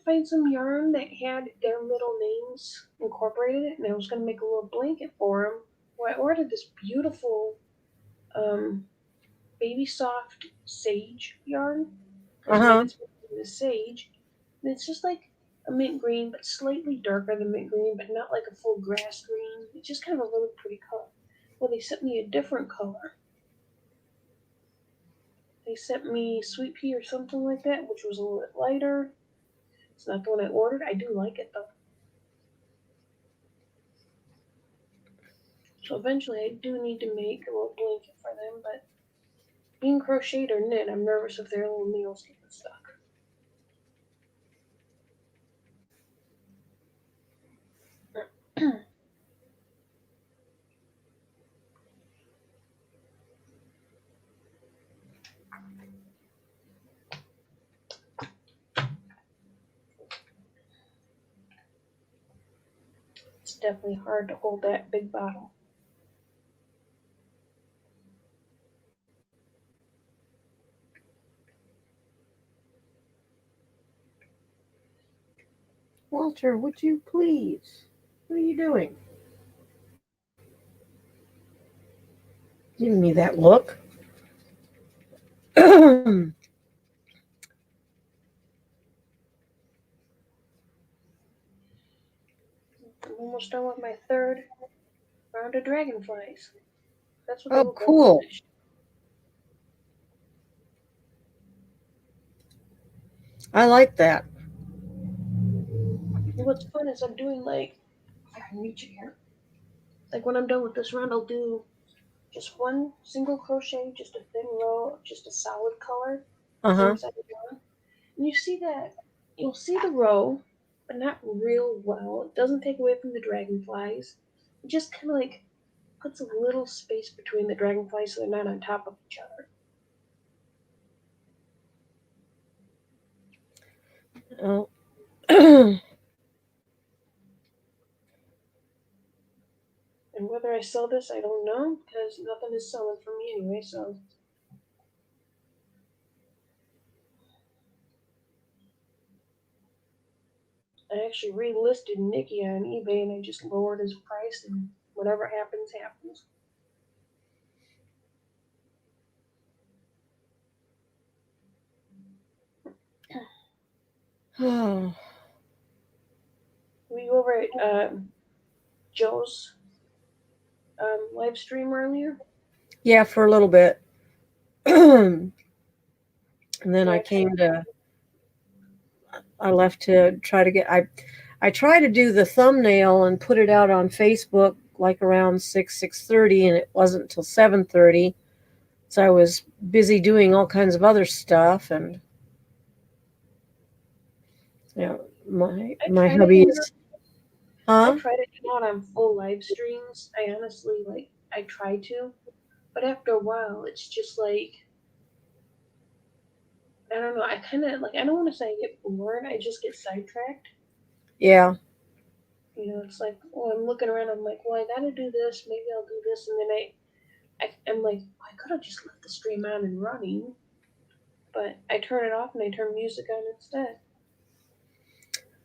S2: find some yarn that had their middle names incorporated, and I was going to make a little blanket for them. Well, I ordered this beautiful um, baby soft sage yarn
S1: Uh
S2: because
S1: huh.
S2: Bennett's making the sage, and it's just like a mint green, but slightly darker than mint green, but not like a full grass green. It's just kind of a really pretty color. Well, they sent me a different color. They sent me sweet pea or something like that, which was a little bit lighter. It's not the one I ordered. I do like it though. So eventually I do need to make a little blanket for them, but being crocheted or knit, I'm nervous if their little needles get stuck. It's definitely hard to hold that big bottle.
S1: Walter, would you please? What are you doing? Giving me that look.
S2: I'm almost done with my third round of dragonflies. That's what they
S1: Oh,
S2: look like
S1: cool.
S2: finished.
S1: I like that.
S2: And what's fun is I'm doing like, if I can reach it here, like when I'm done with this round, I'll do just one single crochet, just a thin row of just a solid color,
S1: Uh
S2: same
S1: huh.
S2: side of yarn. And you see that, you'll see the row, but not real well. It doesn't take away from the dragonflies. It just kind of like puts a little space between the dragonflies so they're not on top of each other.
S1: Oh.
S2: And whether I sell this, I don't know, because nothing is selling for me anyway, so. I actually relisted Nikki on eBay and I just lowered his price, and whatever happens, happens.
S1: Oh,
S2: Were you over at Joe's live stream earlier?
S1: yeah, for a little bit. And then
S2: Yeah,
S1: I left to try to I tried to do the thumbnail and put it out on Facebook like around 6:30, and it wasn't until 7:30. So I was busy doing all kinds of other stuff, and you know, my
S2: tried it.
S1: hubby is,
S2: I
S1: huh?
S2: tried it not on full live streams. I honestly I try to, but after a while, it's just like I don't know. I kind of I don't want to say I get bored. I just get sidetracked.
S1: Yeah.
S2: It's like, oh, I'm looking around. I'm like, well, I gotta do this. Maybe I'll do this, and then I'm like, oh, I could have just left the stream on and running, but I turn it off and I turn music on instead.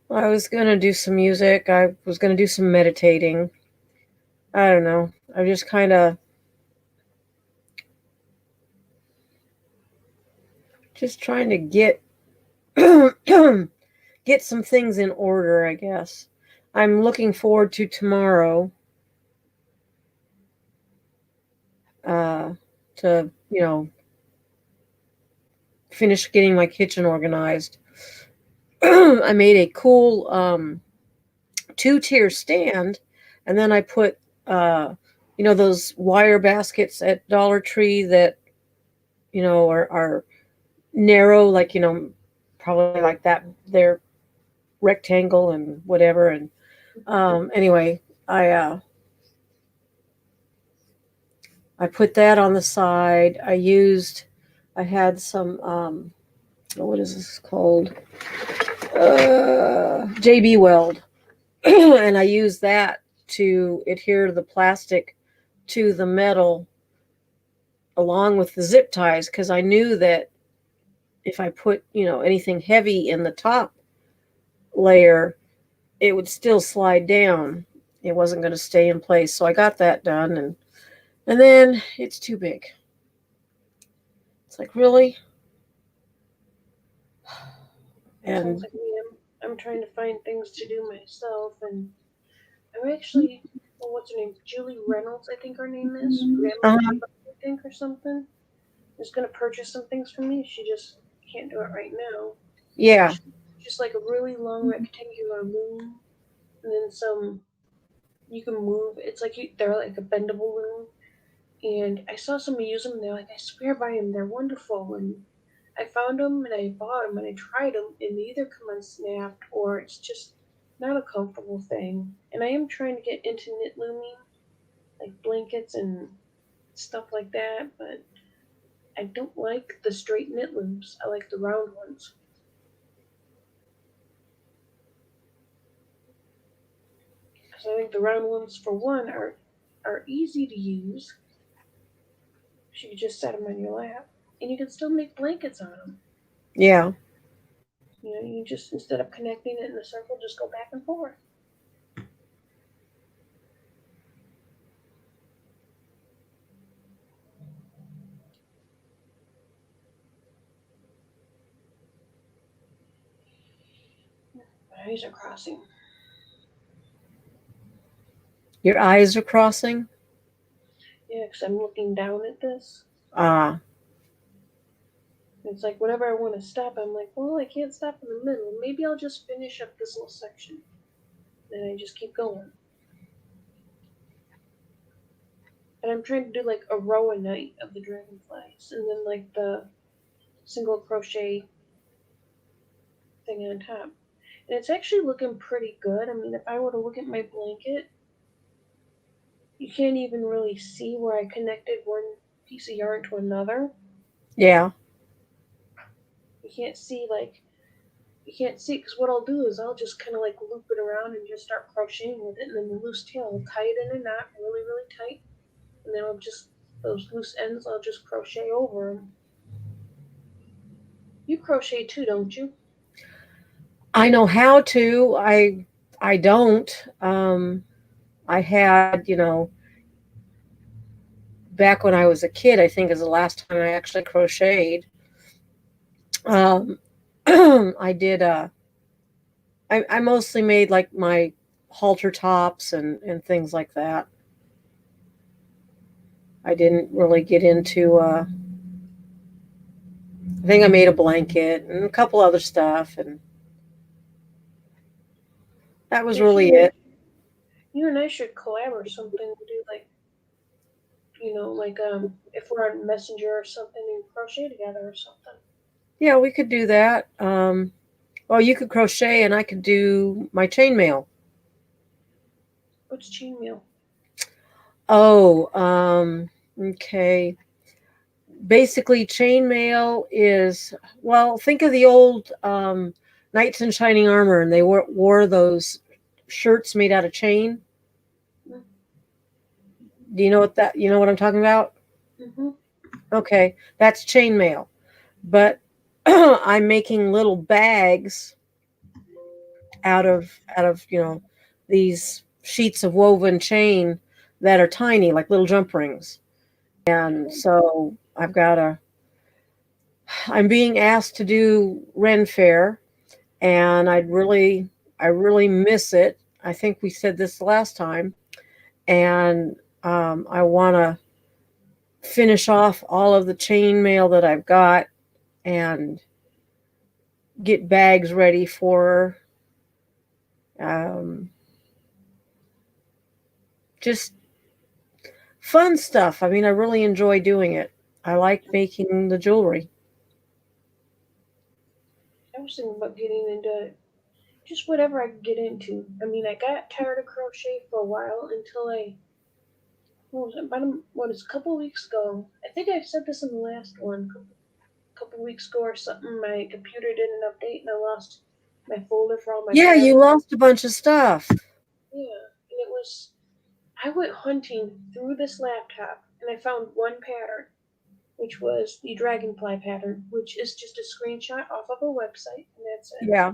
S1: I was gonna do some music. I was gonna do some meditating. I don't know. I'm just kind of just trying to get get some things in order, I guess. I'm looking forward to tomorrow to, finish getting my kitchen organized. I made a cool 2-tier stand, and then I put, those wire baskets at Dollar Tree that, are narrow, like, probably like that. They're rectangle and whatever. And anyway, I put that on the side. I had some, what is this called? JB Weld. And I used that to adhere the plastic to the metal along with the zip ties, because I knew that if I put, anything heavy in the top layer, it would still slide down. It wasn't going to stay in place. So I got that done, and then it's too big. It's like, really?
S2: It sounds
S1: And
S2: like me. I'm trying to find things to do myself, and I'm actually, well, what's her name? Julie Reynolds, I think her name is. Grandma,
S1: uh,
S2: I think, or something. Is gonna purchase some things from me. She just can't do it right now.
S1: yeah,
S2: Just like a really long rectangular loom, and then some you can move. It's like they're like a bendable loom. And I saw somebody use them, and they're like, I swear by them, they're wonderful. And I found them, and I bought them, and I tried them, and they either come unsnapped or it's just not a comfortable thing. And I am trying to get into knit looming, like blankets and stuff like that, but I don't like the straight knit looms. I like the round ones. Because I think the round ones, for one, are easy to use. You can just set them on your lap, and you can still make blankets on them.
S1: yeah.
S2: You just, instead of connecting it in a circle, just go back and forth. My eyes are crossing.
S1: Your eyes are crossing.
S2: Yeah, because I'm looking down at this.
S1: Ah,
S2: It's like whenever I want to stop, I'm like, well, I can't stop in the middle. Maybe I'll just finish up this little section. Then I just keep going. And I'm trying to do like a row a night of the dragonflies, and then like the single crochet thing on top. And it's actually looking pretty good. I mean, if I were to look at my blanket, you can't even really see where I connected one piece of yarn to another.
S1: yeah.
S2: You can't see like You can't see because what I'll do is I'll just kind of like loop it around and just start crocheting with it, and then the loose tail I'll tie it in a knot really really tight, and then I'll just those loose ends I'll just crochet over them. You crochet too, don't you?
S1: I know how to. I don't. I had, back when I was a kid, I think is the last time I actually crocheted. Um, I did. I mostly made like my halter tops and things like that. I didn't really get into. I think I made a blanket and a couple other stuff, and that was
S2: If
S1: really
S2: you
S1: it.
S2: you and I should collab or something. Do like like if we're on Messenger or something and crochet together or something.
S1: Yeah, we could do that. Well, you could crochet, and I could do my chainmail.
S2: What's chainmail?
S1: Oh, okay. Basically, chainmail is, well, think of the old knights in shining armor, and they wore those shirts made out of chain. Do you know what that? You know what I'm talking about?
S2: Mm-hmm.
S1: Okay, that's chainmail. But I'm making little bags out of these sheets of woven chain that are tiny, like little jump rings. And so I'm being asked to do Ren Fair, and I really miss it. I think we said this last time, and I want to finish off all of the chain mail that I've got and get bags ready for um, just fun stuff. I mean, I really enjoy doing it. I like making the jewelry.
S2: I was thinking about getting into just whatever I could get into. I mean, I got tired of crochet for a while until what was it, what is a couple of weeks ago. I think I said this in the last one. A couple of weeks ago or something, my computer didn't update and I lost my folder for all my
S1: Yeah, you
S2: patterns.
S1: lost a bunch of stuff.
S2: Yeah, and it was I went hunting through this laptop and I found one pattern, which was the dragonfly pattern, which is just a screenshot off of a website, and that's it.
S1: Yeah.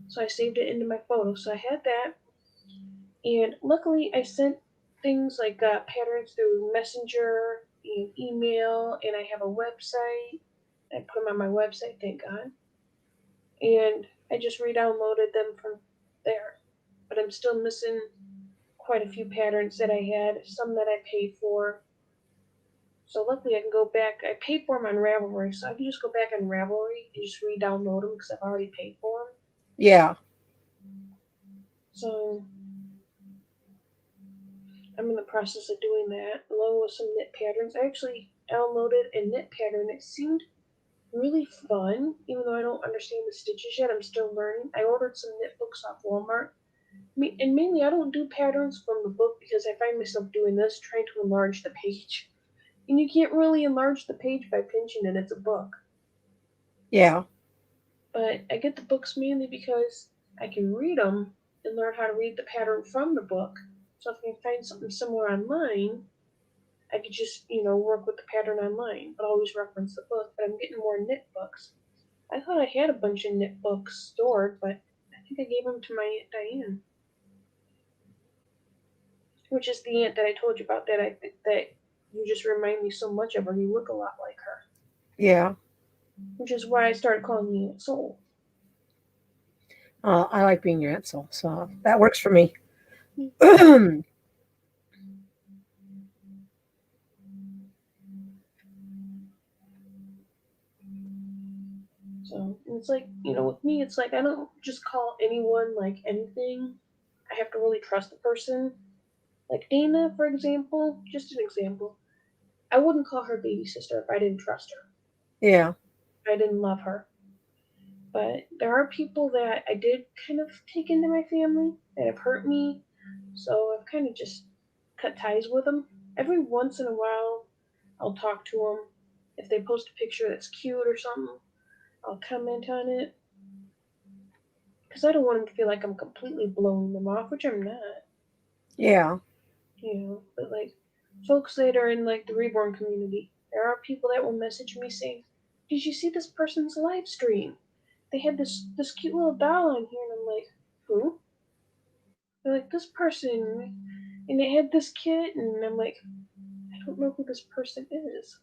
S2: So I saved it into my photo. So I had that, and luckily I sent things like patterns through Messenger and email, and I have a website. I put them on my website, thank God, and I just re-downloaded them from there. But I'm still missing quite a few patterns that I had, some that I paid for. So luckily I can go back. I paid for them on Ravelry, so I can just go back on Ravelry and just re-download them because I've already paid for them.
S1: Yeah.
S2: So I'm in the process of doing that, along with some knit patterns. I actually downloaded a knit pattern that seemed really fun, even though I don't understand the stitches yet. I'm still learning. I ordered some knit books off Walmart. And mainly, I don't do patterns from the book because I find myself doing this, trying to enlarge the page. And you can't really enlarge the page by pinching it, it's a book.
S1: Yeah.
S2: But I get the books mainly because I can read them and learn how to read the pattern from the book. So if I can find something similar online, I could just, work with the pattern online, but always reference the book. But I'm getting more knit books. I thought I had a bunch of knit books stored, but I think I gave them to my Aunt Diane, which is the aunt that I told you about that I think that you just remind me so much of her. You look a lot like her,
S1: Yeah.
S2: which is why I started calling you Aunt Soul.
S1: I like being your Aunt Soul, so that works for me.
S2: So it's like, with me, it's like I don't just call anyone like anything. I have to really trust the person. Like Dana, for example, just an example. I wouldn't call her baby sister if I didn't trust her.
S1: Yeah.
S2: If I didn't love her. But there are people that I did kind of take into my family that have hurt me. So I've kind of just cut ties with them. Every once in a while, I'll talk to them. If they post a picture that's cute or something, I'll comment on it. because I don't want them to feel like I'm completely blowing them off, which I'm not.
S1: Yeah.
S2: But like folks that are in like the reborn community, there are people that will message me saying, "Did you see this person's live stream? They had this cute little doll on here," and I'm like, "Who?" They're like, "This person," and they had this kid, and I'm like, "I don't know who this person is."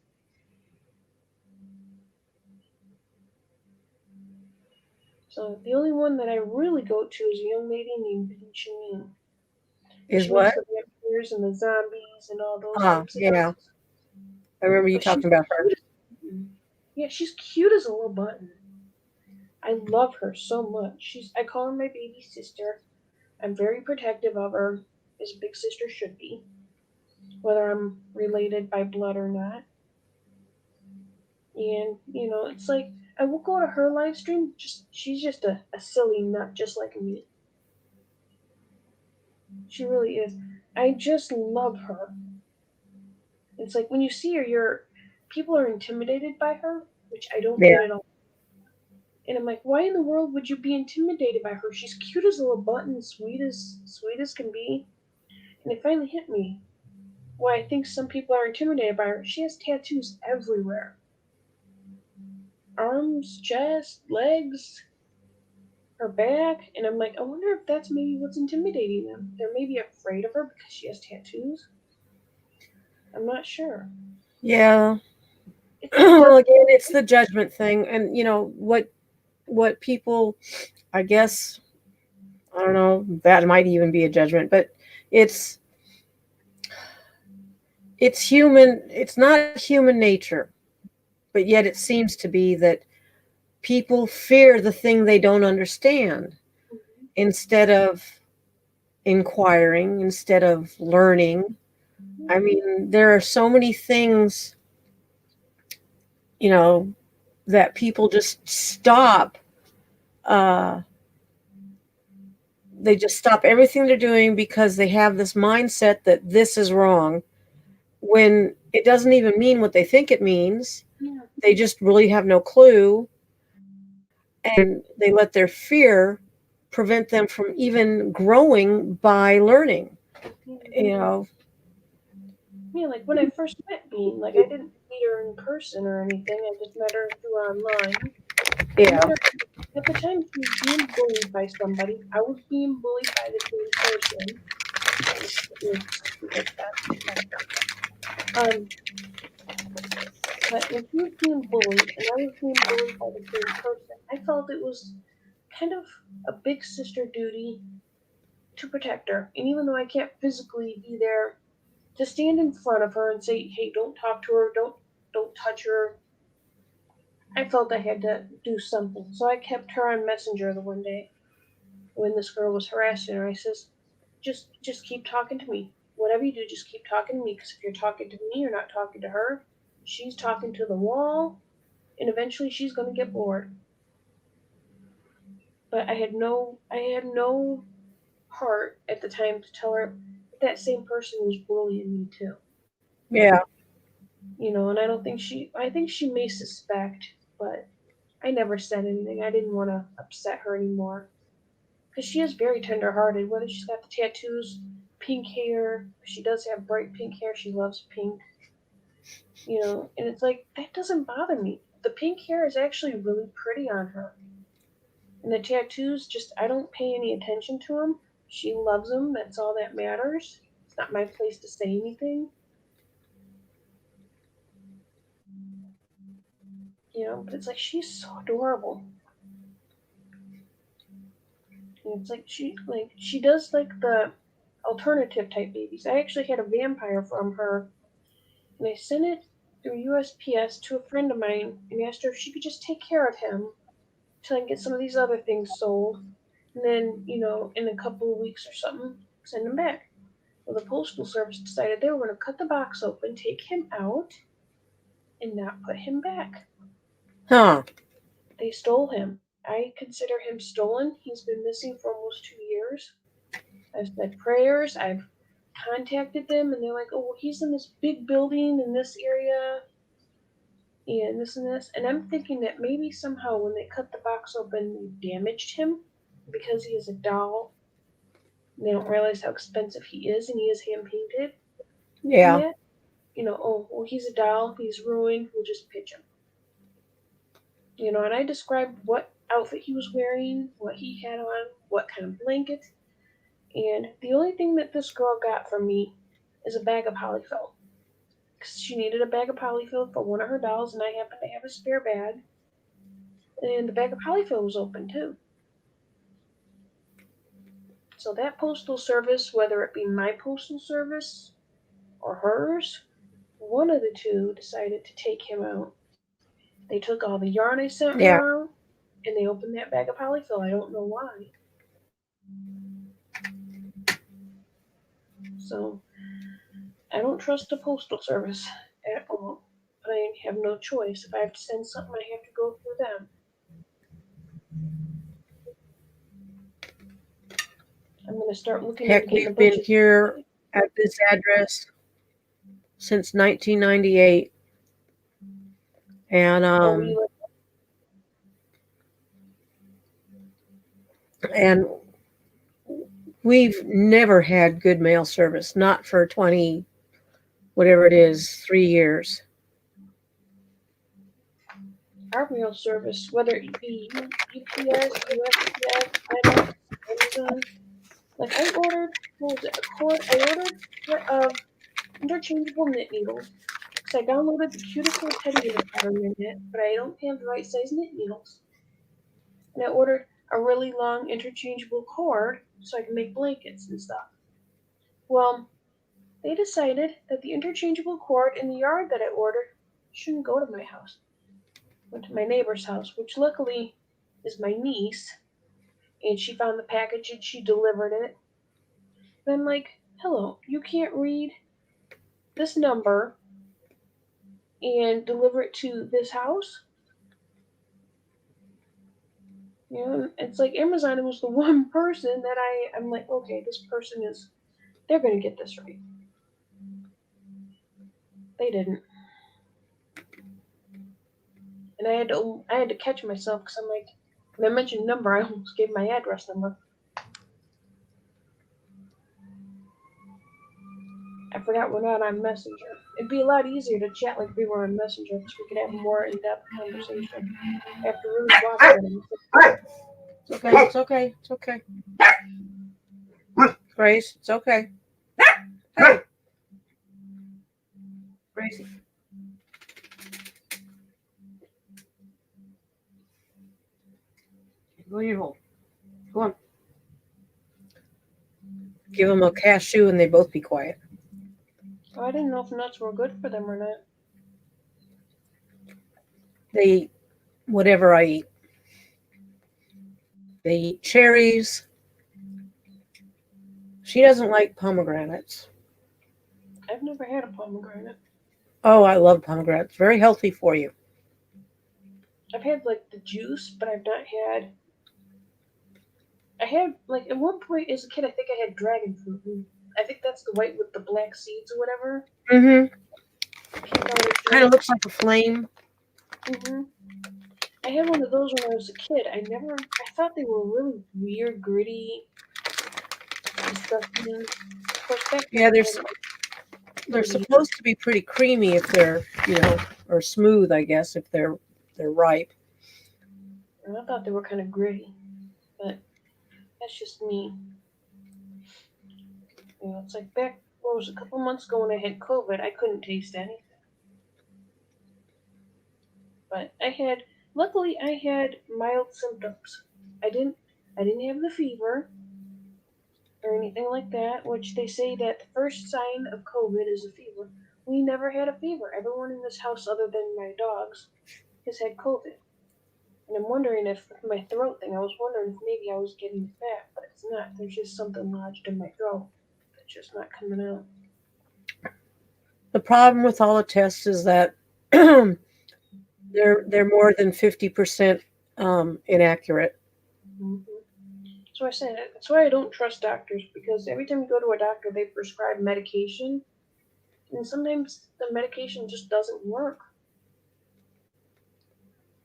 S2: So the only one that I really go to is a young lady named Janine.
S1: Is
S2: She makes
S1: what?
S2: the vampires and the zombies and all those
S1: Ah,
S2: types of
S1: yeah.
S2: things.
S1: I remember you
S2: But she's
S1: talking about her.
S2: cute as a button. Yeah, she's cute as a little button. I love her so much. I call her my baby sister. I'm very protective of her, as a big sister should be, whether I'm related by blood or not. And it's like I will go to her live stream. Just she's just a silly nut, just like me. She really is. I just love her. It's like when you see her, people are intimidated by her, which I don't
S1: Yeah.
S2: get at all. And I'm like, why in the world would you be intimidated by her? She's cute as a little button, sweet as can be. And it finally hit me why I think some people are intimidated by her. She has tattoos everywhere. Arms, chest, legs, her back. And I'm like, I wonder if that's maybe what's intimidating them. They're maybe afraid of her because she has tattoos. I'm not sure.
S1: Yeah.
S2: It's like
S1: Well,
S2: they're
S1: again, it's the judgment thing, and what people, I guess, I don't know, that might even be a judgment, but it's it's human. It's not human nature, but yet it seems to be that people fear the thing they don't understand instead of inquiring, instead of learning. I mean, there are so many things, you know, that people just stop. Uh, they just stop everything they're doing because they have this mindset that this is wrong when it doesn't even mean what they think it means.
S2: yeah,
S1: They just really have no clue, and they let their fear prevent them from even growing by learning.
S2: yeah,
S1: You know,
S2: yeah. Like when I first met Bean, like I didn't meet her in person or anything. I just met her through online. I met
S1: yeah,
S2: her at the time. She was being bullied by somebody. I was being bullied by the same person. It was stupid. Um, but when she was being bullied and I was being bullied by the same person, I felt it was kind of a big sister duty to protect her. And even though I can't physically be there to stand in front of her and say, "Hey, don't talk to her, don't touch her," I felt I had to do something. So I kept her on Messenger the one day when this girl was harassing her. I says, just keep talking to me. Whatever you do, just keep talking to me. Because if you're talking to me, you're not talking to her. She's talking to the wall, and eventually she's gonna get bored. But I had no heart at the time to tell her that same person was bullying me too.
S1: yeah,
S2: And I think she may suspect, but I never said anything. I didn't want to upset her anymore because she is very tender-hearted. Whether she's got the tattoos, pink hair, she does have bright pink hair. She loves pink, and it's like that doesn't bother me. The pink hair is actually really pretty on her, and the tattoos just I don't pay any attention to them. She loves them. That's all that matters. It's not my place to say anything, But it's like she's so adorable. And it's like she does like the alternative type babies. I actually had a vampire from her, and I sent it through USPS to a friend of mine and asked her if she could just take care of him till I can get some of these other things sold, and then in a couple of weeks or something, send him back. Well, the postal service decided they were going to cut the box open, take him out, and not put him back.
S1: huh?
S2: They stole him. I consider him stolen. He's been missing for almost 2 years. I've said prayers. I've contacted them, and they're like, "Oh, well, he's in this big building in this area, and this and this." And I'm thinking that maybe somehow when they cut the box open, they damaged him. because he is a doll, they don't realize how expensive he is, and he is hand painted. And
S1: Yeah.
S2: that, oh, well, he's a doll, he's ruined, we'll just pitch him. And I described what outfit he was wearing, what he had on, what kind of blanket, and the only thing that this girl got from me is a bag of polyfill. Because she needed a bag of polyfill for one of her dolls, and I happened to have a spare bag. And the bag of polyfill was open too. So that postal service, whether it be my postal service or hers, one of the two decided to take him out. They took all the yarn I sent
S1: Yeah.
S2: her and they opened that bag of polyfill. I don't know why. So I don't trust the postal service at all. But I have no choice. If I have to send something, I have to go through them. I'm going to start looking into
S1: Heck,
S2: getting a
S1: we've
S2: bunch
S1: been
S2: of.
S1: here at this address since 1998, and
S2: Oh, we live.
S1: and we've never had good mail service. Not for 20, whatever it is, 3 years.
S2: Our mail service, whether it be UPS, USPS, FedEx, Amazon. Like I ordered, what was it? A cord. I ordered a set of interchangeable knit needles. So I downloaded the cutest little teddy bear pattern in it, but I don't have the right size knit needles. And I ordered a really long interchangeable cord so I can make blankets and stuff. Well, they decided that the interchangeable cord in the yard that I ordered shouldn't go to my house. Went to my neighbor's house, which luckily is my niece, and she found the package and she delivered it. And I'm like, hello, you can't read this number and deliver it to this house? It's like Amazon was the one person that I'm like, okay, this person they're going to get this right. They didn't. And I had to catch myself because I'm like, when I mentioned number, I almost gave my address number. I forgot we're not on Messenger. It'd be a lot easier to chat like we were on Messenger because we could have a more in-depth conversation. I have to really watch what I'm saying.
S1: It's okay. It's okay. It's okay. Grace, it's okay. Hey, Gracie. Go in your hole. Go on. Give them a cashew and they both be quiet.
S2: Oh, I didn't know if nuts were good for them or not.
S1: They eat whatever I eat. They eat cherries. She doesn't like pomegranates.
S2: I've never had a pomegranate.
S1: Oh, I love pomegranates. Very healthy for you.
S2: I've had like the juice, but I've not had. I had like at one point as a kid, I think I had dragon fruit. I think that's the white with the black seeds or whatever.
S1: Mm-hmm. Kind of
S2: Like,
S1: looks like a flame.
S2: mm-hmm. I had one of those when I was a kid. I thought they were really weird, gritty, disgusting. Of course, back then,
S1: Yeah, they're supposed to be pretty creamy if they're, or smooth, I guess, if they're ripe.
S2: And I thought they were kind of gritty, but that's just me. It's like what was it, a couple months ago when I had COVID, I couldn't taste anything. But luckily I had mild symptoms. I didn't have the fever or anything like that, which they say that the first sign of COVID is a fever. We never had a fever. Everyone in this house, other than my dogs, has had COVID. And I'm wondering if my throat thing, I was wondering if maybe I was getting fat, but it's not. There's just something lodged in my throat that's just not coming out.
S1: The problem with all the tests is that they're more than 50% inaccurate.
S2: Mm-hmm. So I said that's why I don't trust doctors, because every time you go to a doctor, they prescribe medication, and sometimes the medication just doesn't work.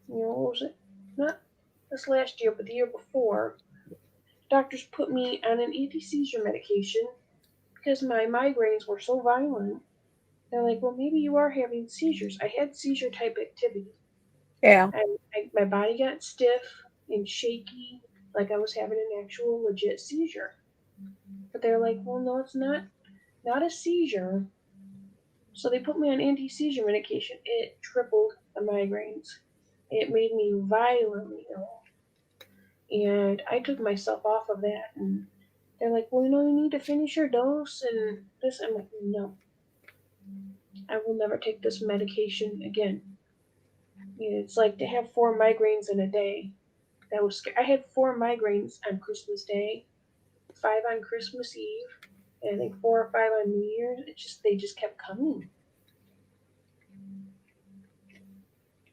S2: What was it? Not this last year, but the year before. doctors put me on an anti-seizure medication because my migraines were so violent. They're like, well, maybe you are having seizures. I had seizure type activity.
S1: Yeah.
S2: My body got stiff and shaky, like I was having an actual legit seizure. But they're like, well, no, it's not a seizure. So they put me on anti-seizure medication. It tripled the migraines. It made me violently ill. And I took myself off of that. And they're like, well, you need to finish your dose and this. I'm like, no, I will never take this medication again. It's like to have 4 migraines in a day. That was scary. I had 4 migraines on Christmas Day, 5 on Christmas Eve, and I think 4 or 5 on New Year's. They just kept coming.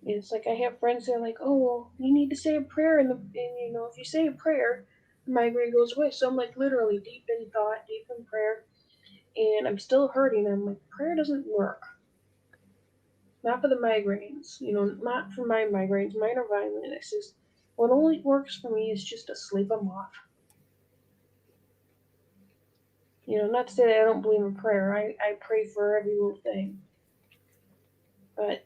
S2: It's like I have friends that are like, oh well, you need to say a prayer, and if you say a prayer, the migraine goes away. So I'm like literally deep in thought, deep in prayer, and I'm still hurting. I'm like, prayer doesn't work. Not for the migraines, not for my migraines. Mine are violent. It's just what only works for me is just to sleep them off. Not to say that I don't believe in prayer. I pray for every little thing. But,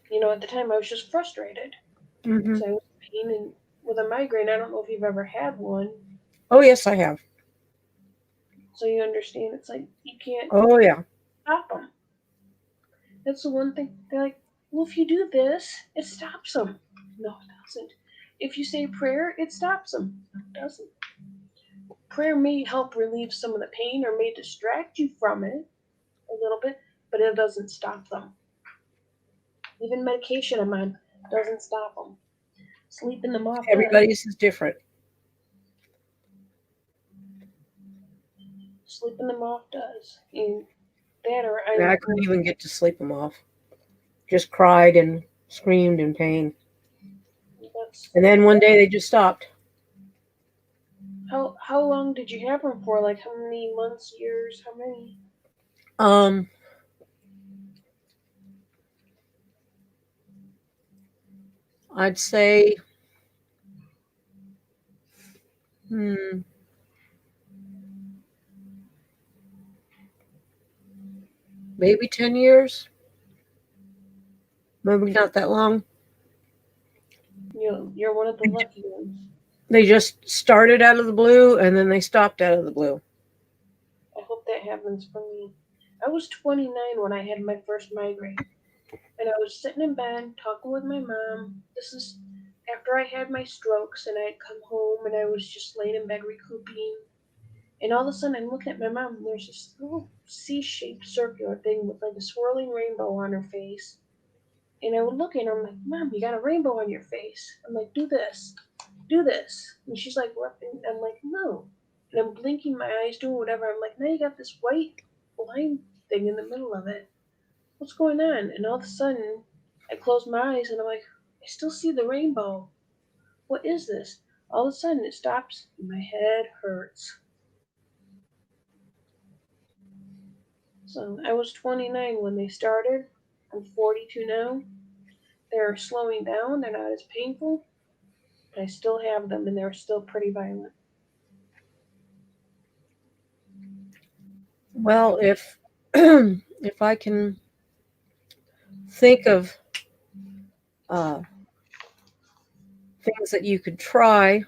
S2: at the time I was just frustrated.
S1: Mm-hmm.
S2: So I was in pain. And with a migraine, I don't know if you've ever had one.
S1: Oh, yes, I have.
S2: So you understand it's like you can't
S1: Oh, yeah.
S2: stop them. That's the one thing. They're like, well, if you do this, it stops them. No, it doesn't. If you say prayer, it stops them. No, it doesn't. Prayer may help relieve some of the pain or may distract you from it a little bit, but it doesn't stop them. Even medication I'm on doesn't stop them. Sleeping them off does.
S1: Everybody's is different.
S2: Sleeping them off does. And that or
S1: I couldn't even get to sleep them off. Just cried and screamed in pain. And then one day they just stopped.
S2: How long did you have them for? Like how many months, years, how many?
S1: I'd say maybe 10 years. Maybe not that long.
S2: You're one of the lucky ones.
S1: They just started out of the blue and then they stopped out of the blue.
S2: I hope that happens for me. I was 29 when I had my first migraine. And I was sitting in bed talking with my mom. This is after I had my strokes and I had come home and I was just laying in bed recouping. And all of a sudden I'm looking at my mom and there's this little C-shaped circular thing with like a swirling rainbow on her face. And I would look at her, I'm like, Mom, you got a rainbow on your face. I'm like, do this. Do this. And she's like, what? And I'm like, no. And I'm blinking my eyes, doing whatever. I'm like, now you got this white line thing in the middle of it. What's going on? And all of a sudden, I close my eyes and I'm like, I still see the rainbow. What is this? All of a sudden, it stops and my head hurts. So I was 29 when they started. I'm 42 now. They're slowing down. They're not as painful. But I still have them and they're still pretty violent.
S1: Well, if if I can think of things that you could try.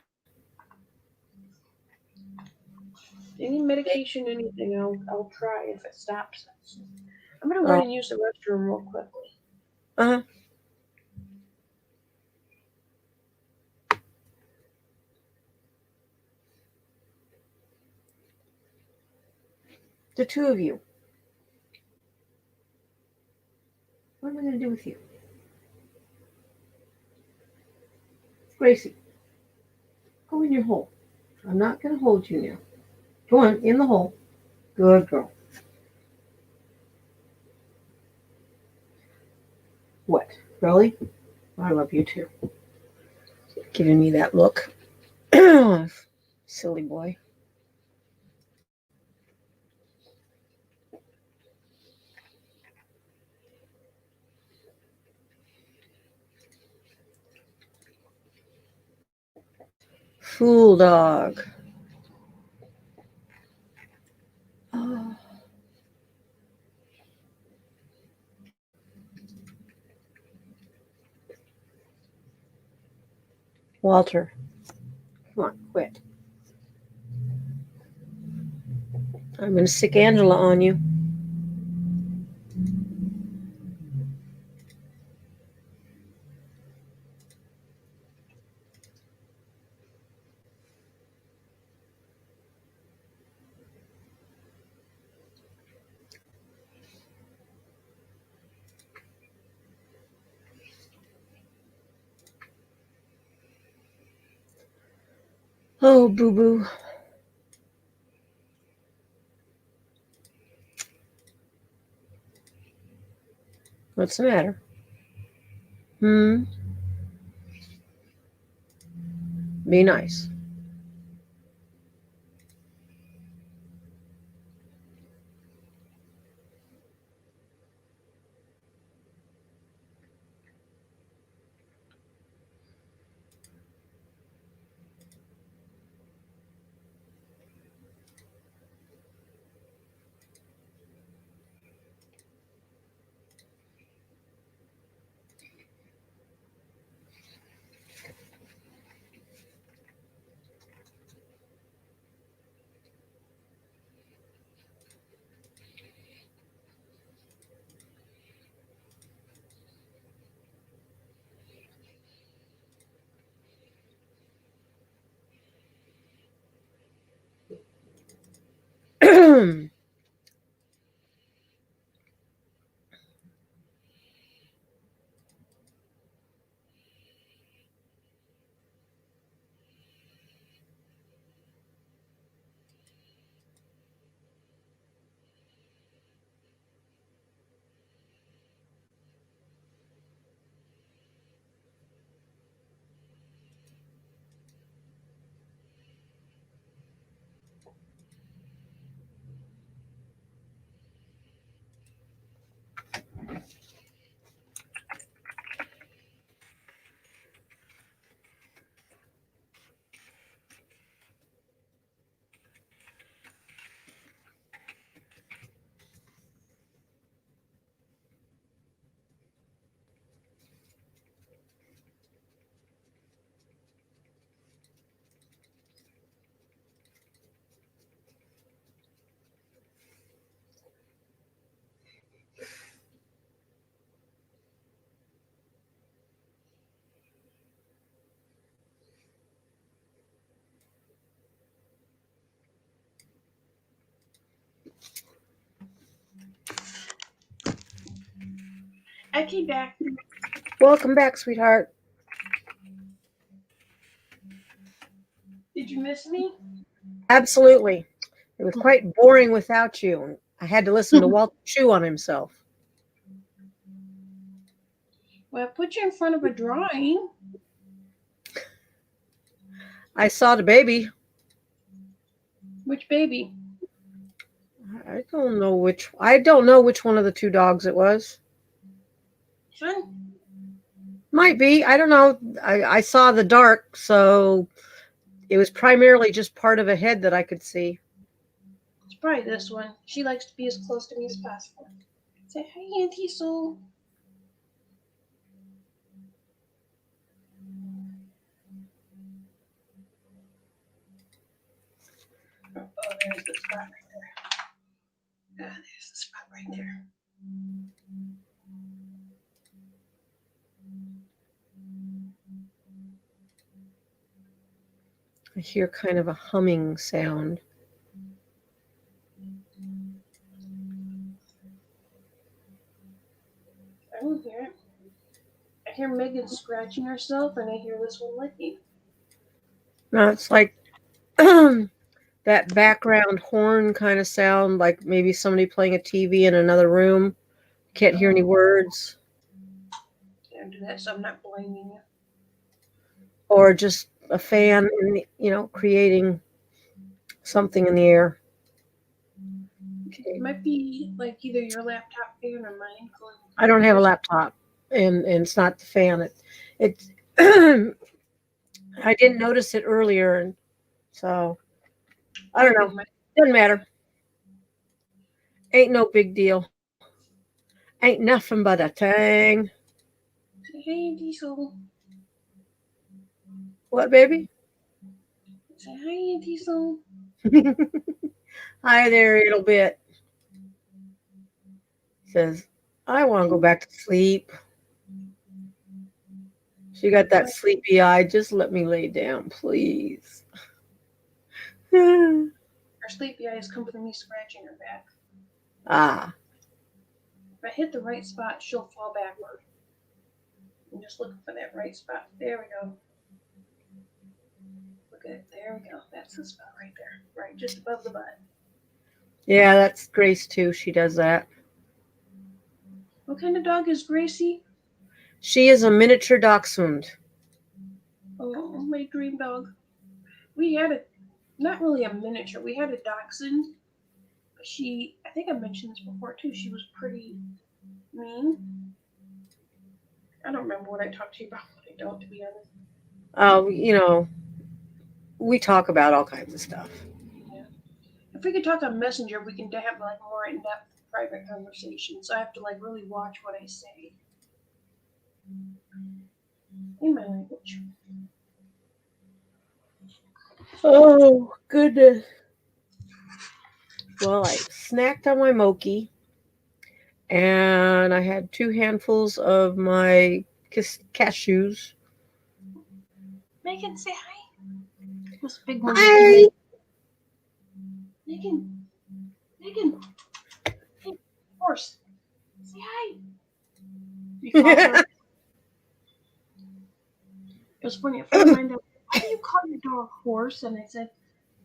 S2: Any medication, anything, I'll try if it stops. I'm gonna run and use the restroom real quickly.
S1: Uh-huh. The two of you. What am I going to do with you? Gracie, go in your hole. I'm not going to hold you now. Go on, in the hole. Good girl. What? Really? I love you too. Giving me that look. Silly boy. Fool dog. Walter, come on, quit. I'm going to stick Angela on you. Oh, boo boo. What's the matter? Be nice.
S2: I came back.
S1: Welcome back, sweetheart.
S2: Did you miss me?
S1: Absolutely. It was quite boring without you. I had to listen to Walter chew on himself.
S2: Well, I put you in front of a drawing.
S1: I saw the baby.
S2: Which baby?
S1: I don't know which one of the two dogs it was.
S2: Son?
S1: Might be. I don't know. I saw the dark, so it was primarily just part of a head that I could see.
S2: It's probably this one. She likes to be as close to me as possible. Say hi, Auntie Sue. Oh, there's the spot right there. Ah, there's the spot right there.
S1: I hear kind of a humming sound.
S2: I don't hear it. I hear Megan scratching herself, and I hear this one licking.
S1: No, it's like that background horn kind of sound, like maybe somebody playing a TV in another room. Can't hear any words.
S2: Don't do that, so I'm not blaming you.
S1: Or just a fan, creating something in the air. Okay.
S2: It might be like either your laptop fan or mine going.
S1: I don't have a laptop, and it's not the fan. It I didn't notice it earlier, and so I don't know. Doesn't matter. Ain't no big deal. Ain't nothing but a tang.
S2: Say hey, Diesel.
S1: What, baby?
S2: Say hi, Auntie Soul.
S1: Hi there, little bit. Says, I want to go back to sleep. She got that sleepy eye. Just let me lay down, please.
S2: Her sleepy eyes come from me scratching her back.
S1: Ah.
S2: If I hit the right spot, she'll fall backward. I'm just looking for that right spot. There we go. Look at it. There we go. That's the spot right there. Right, just above the butt.
S1: Yeah, that's Grace too. She does that.
S2: What kind of dog is Gracie?
S1: She is a miniature dachshund.
S2: Oh, my dream dog. We had a, not really a miniature, we had a dachshund. But I think I mentioned this before too, she was pretty mean. I don't remember what I talked to you about, what I don't, to be honest.
S1: We talk about all kinds of stuff.
S2: Yeah. If we could talk on Messenger, we can have like more in-depth private conversations. I have to like really watch what I say. In my language.
S1: Oh, goodness. Well, I snacked on my mochi, and I had 2 handfuls of my cashews.
S2: Megan, say hi. This big one.
S1: Hi.
S2: Megan. Megan. Hey, horse. Say hi. You call her. It was funny. A friend of mine said, why do you call your dog horse? And I said,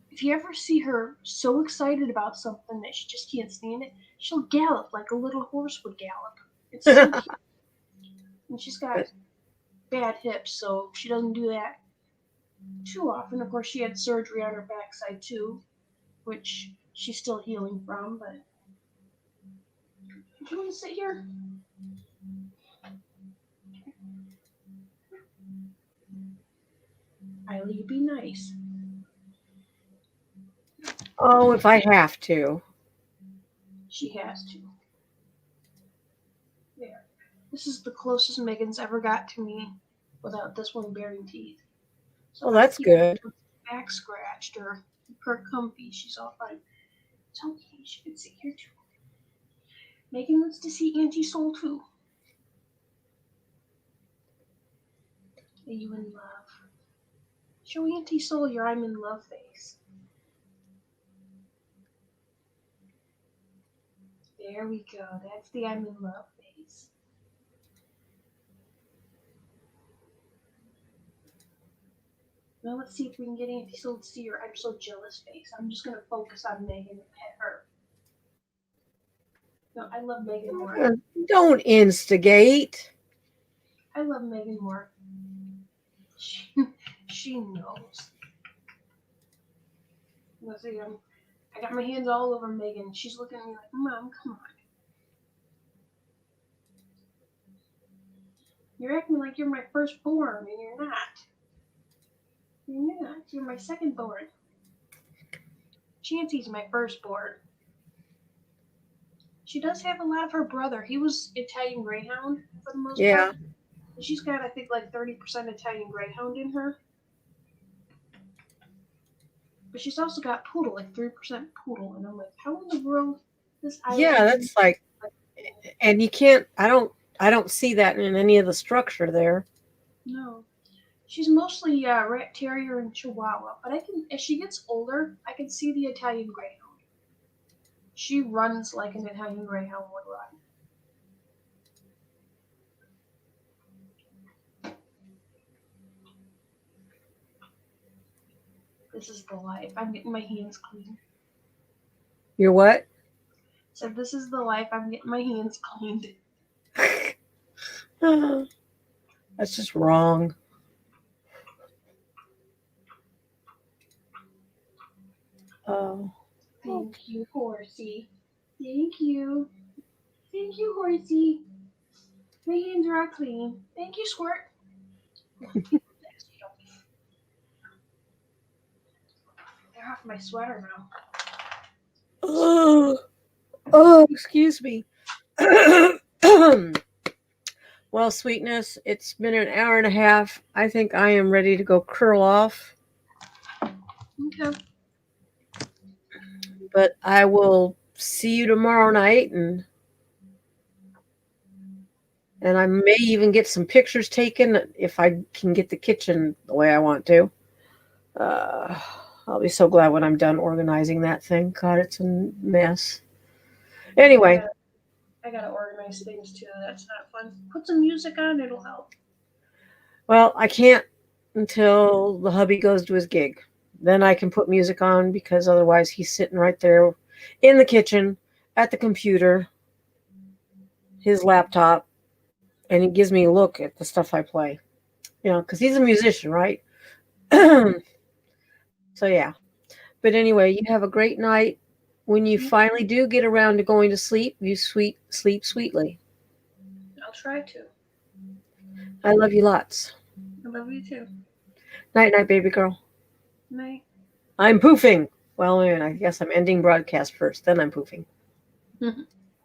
S2: if you ever see her so excited about something that she just can't stand it, she'll gallop like a little horse would gallop. It's so cute. And she's got bad hips, so she doesn't do that too often. Of course, she had surgery on her backside too, which she's still healing from. But do you want to sit here? Eileen, be nice.
S1: Oh, if I have to.
S2: She has to. There. This is the closest Megan's ever got to me without this one baring teeth. So
S1: Well, that's good.
S2: Back scratched or keep her comfy. She's all fine. It's okay. She can sit here too. Megan wants to see Auntie Soul too. Are you in love? Show Auntie Soul your I'm in love face. There we go. That's the I'm in love face. Now let's see if we can get Auntie Soul to see your I'm so jealous face. I'm just going to focus on Megan and pet her. No, I love Megan more.
S1: Don't instigate.
S2: I love Megan more. She knows. Let's see, I got my hands all over Megan. She's looking at me like, Mom, come on. You're acting like you're my firstborn, and you're not. You're not. You're my secondborn. Chancey's my firstborn. She does have a lot of her brother. He was Italian Greyhound for the most part. And she's got, I think, like 30% Italian Greyhound in her. But she's also got Poodle, like 3% Poodle. And I'm like, how in the world this island?
S1: Yeah, that's like, and you can't, I don't see that in any of the structure there.
S2: No. She's mostly Rat Terrier and Chihuahua. But as she gets older, I can see the Italian Greyhound. She runs like an Italian Greyhound would run. This is the life. I'm getting my hands clean.
S1: You're what?
S2: So this is the life. I'm getting my hands cleaned.
S1: That's just wrong. Oh.
S2: Thank you, horsey. Thank you. Thank you, horsey. My hands are all clean. Thank you, Squirt. They're off my sweater now.
S1: Oh, excuse me. Well, sweetness, it's been an hour and a half. I think I am ready to go curl off,
S2: Okay.
S1: but I will see you tomorrow night, and I may even get some pictures taken if I can get the kitchen the way I want to. Uh, I'll be so glad when I'm done organizing that thing. God, it's a mess. Anyway,
S2: I gotta organize things too. That's not fun. Put some music on, it'll help.
S1: well, I can't until the hubby goes to his gig. Then I can put music on because otherwise he's sitting right there in the kitchen at the computer, his laptop, and he gives me a look at the stuff I play. You know, because he's a musician, right? So yeah. But anyway, you have a great night. When you finally do get around to going to sleep, you sleep sweetly.
S2: I'll try to.
S1: I love you lots.
S2: I love you too.
S1: Night night, baby girl.
S2: Night.
S1: I'm poofing. Well, I guess I'm ending broadcast first, then I'm poofing.